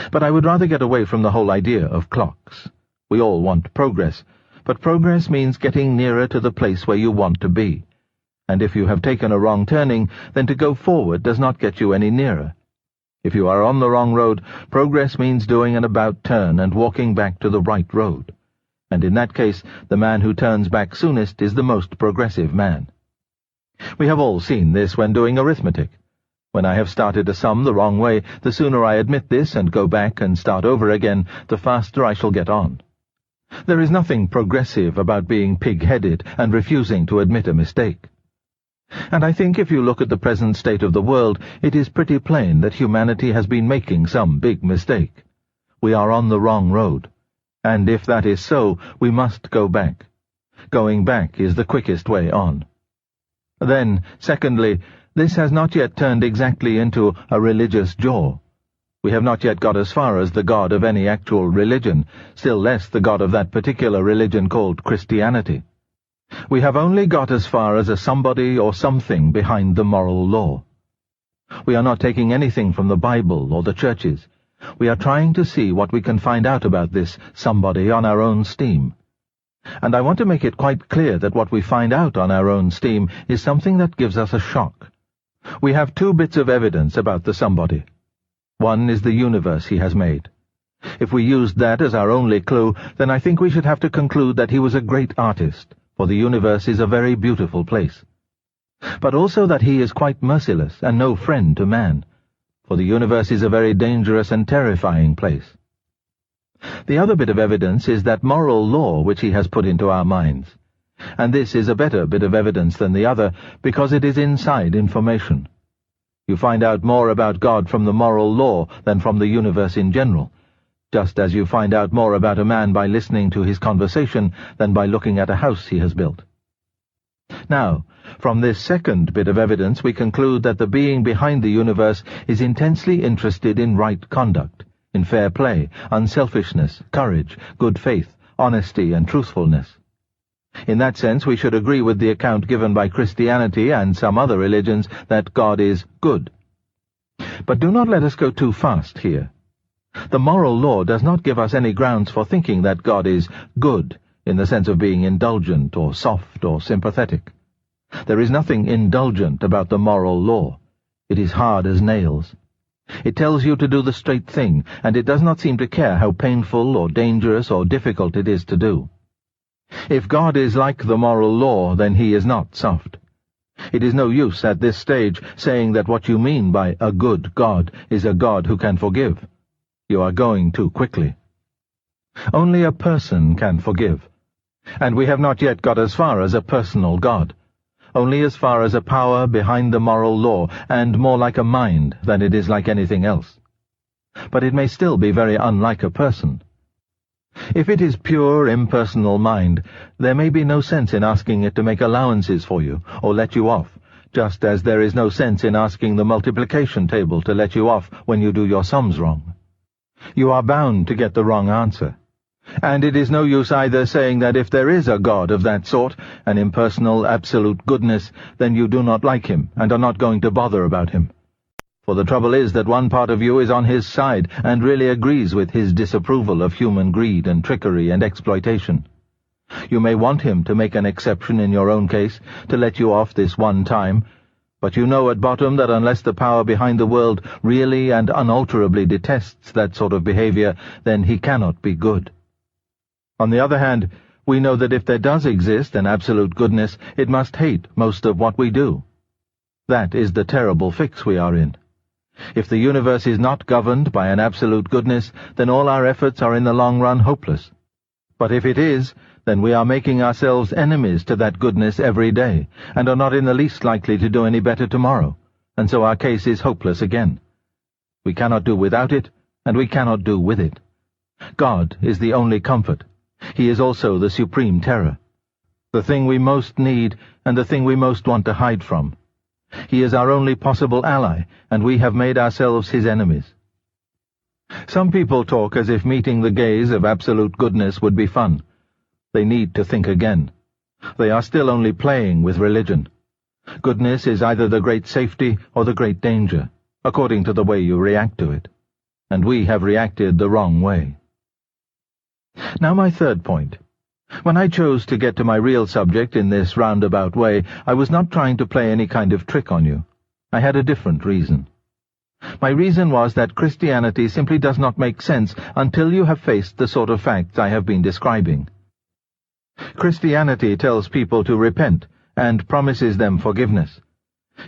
But I would rather get away from the whole idea of clocks. We all want progress, but progress means getting nearer to the place where you want to be. And if you have taken a wrong turning, then to go forward does not get you any nearer. If you are on the wrong road, progress means doing an about turn and walking back to the right road. And in that case, the man who turns back soonest is the most progressive man. We have all seen this when doing arithmetic. When I have started a sum the wrong way, the sooner I admit this and go back and start over again, the faster I shall get on. There is nothing progressive about being pig-headed and refusing to admit a mistake. And I think if you look at the present state of the world, it is pretty plain that humanity has been making some big mistake. We are on the wrong road. And if that is so, we must go back. Going back is the quickest way on. Then, secondly, this has not yet turned exactly into a religious jaw. We have not yet got as far as the God of any actual religion, still less the God of that particular religion called Christianity. We have only got as far as a somebody or something behind the moral law. We are not taking anything from the Bible or the churches. We are trying to see what we can find out about this somebody on our own steam. And I want to make it quite clear that what we find out on our own steam is something that gives us a shock. We have 2 bits of evidence about the somebody. One is the universe he has made. If we used that as our only clue, then I think we should have to conclude that he was a great artist, for the universe is a very beautiful place. But also that he is quite merciless and no friend to man, for the universe is a very dangerous and terrifying place. The other bit of evidence is that moral law which he has put into our minds, and this is a better bit of evidence than the other because it is inside information. You find out more about God from the moral law than from the universe in general, just as you find out more about a man by listening to his conversation than by looking at a house he has built. Now, from this second bit of evidence we conclude that the being behind the universe is intensely interested in right conduct, in fair play, unselfishness, courage, good faith, honesty, and truthfulness. In that sense we should agree with the account given by Christianity and some other religions that God is good. But do not let us go too fast here. The moral law does not give us any grounds for thinking that God is good, in the sense of being indulgent or soft or sympathetic. There is nothing indulgent about the moral law. It is hard as nails. It tells you to do the straight thing, and it does not seem to care how painful or dangerous or difficult it is to do. If God is like the moral law, then he is not soft. It is no use at this stage saying that what you mean by a good God is a God who can forgive. You are going too quickly. Only a person can forgive. And we have not yet got as far as a personal God, only as far as a power behind the moral law, and more like a mind than it is like anything else. But it may still be very unlike a person. If it is pure impersonal mind, there may be no sense in asking it to make allowances for you, or let you off, just as there is no sense in asking the multiplication table to let you off when you do your sums wrong. You are bound to get the wrong answer. And it is no use either saying that if there is a God of that sort, an impersonal, absolute goodness, then you do not like him, and are not going to bother about him. For the trouble is that one part of you is on his side, and really agrees with his disapproval of human greed and trickery and exploitation. You may want him to make an exception in your own case, to let you off this one time, but you know at bottom that unless the power behind the world really and unalterably detests that sort of behavior, then he cannot be good. On the other hand, we know that if there does exist an absolute goodness, it must hate most of what we do. That is the terrible fix we are in. If the universe is not governed by an absolute goodness, then all our efforts are in the long run hopeless. But if it is, then we are making ourselves enemies to that goodness every day, and are not in the least likely to do any better tomorrow, and so our case is hopeless again. We cannot do without it, and we cannot do with it. God is the only comfort. He is also the supreme terror, the thing we most need and the thing we most want to hide from. He is our only possible ally, and we have made ourselves his enemies. Some people talk as if meeting the gaze of absolute goodness would be fun. They need to think again. They are still only playing with religion. Goodness is either the great safety or the great danger, according to the way you react to it. And we have reacted the wrong way. Now my third point. When I chose to get to my real subject in this roundabout way, I was not trying to play any kind of trick on you. I had a different reason. My reason was that Christianity simply does not make sense until you have faced the sort of facts I have been describing. Christianity tells people to repent and promises them forgiveness.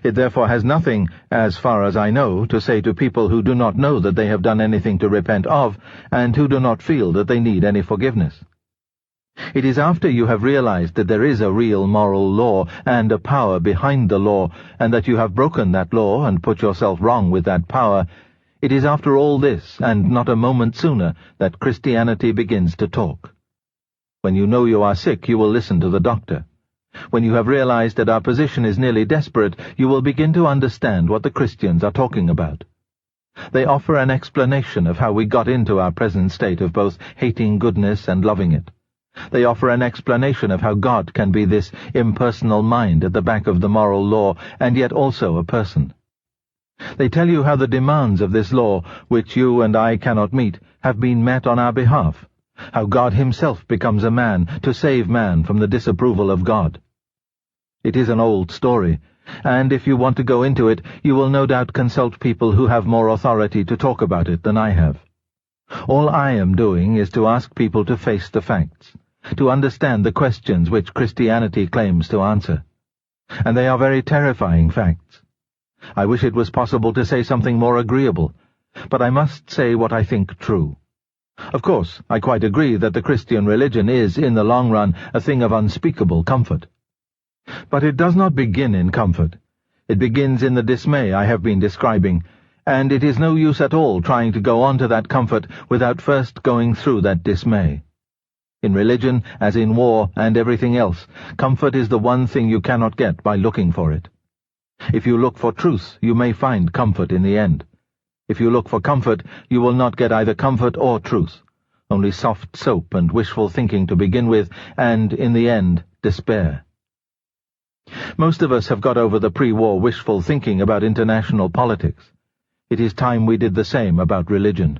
It therefore has nothing, as far as I know, to say to people who do not know that they have done anything to repent of, and who do not feel that they need any forgiveness. It is after you have realized that there is a real moral law and a power behind the law, and that you have broken that law and put yourself wrong with that power, it is after all this, and not a moment sooner, that Christianity begins to talk. When you know you are sick, you will listen to the doctor. When you have realized that our position is nearly desperate, you will begin to understand what the Christians are talking about. They offer an explanation of how we got into our present state of both hating goodness and loving it. They offer an explanation of how God can be this impersonal mind at the back of the moral law, and yet also a person. They tell you how the demands of this law, which you and I cannot meet, have been met on our behalf, how God himself becomes a man to save man from the disapproval of God. It is an old story, and if you want to go into it, you will no doubt consult people who have more authority to talk about it than I have. All I am doing is to ask people to face the facts, to understand the questions which Christianity claims to answer. And they are very terrifying facts. I wish it was possible to say something more agreeable, but I must say what I think true. Of course, I quite agree that the Christian religion is, in the long run, a thing of unspeakable comfort. But it does not begin in comfort. It begins in the dismay I have been describing, and it is no use at all trying to go on to that comfort without first going through that dismay. In religion, as in war and everything else, comfort is the one thing you cannot get by looking for it. If you look for truth, you may find comfort in the end. If you look for comfort, you will not get either comfort or truth, only soft soap and wishful thinking to begin with, and, in the end, despair. Most of us have got over the pre-war wishful thinking about international politics. It is time we did the same about religion.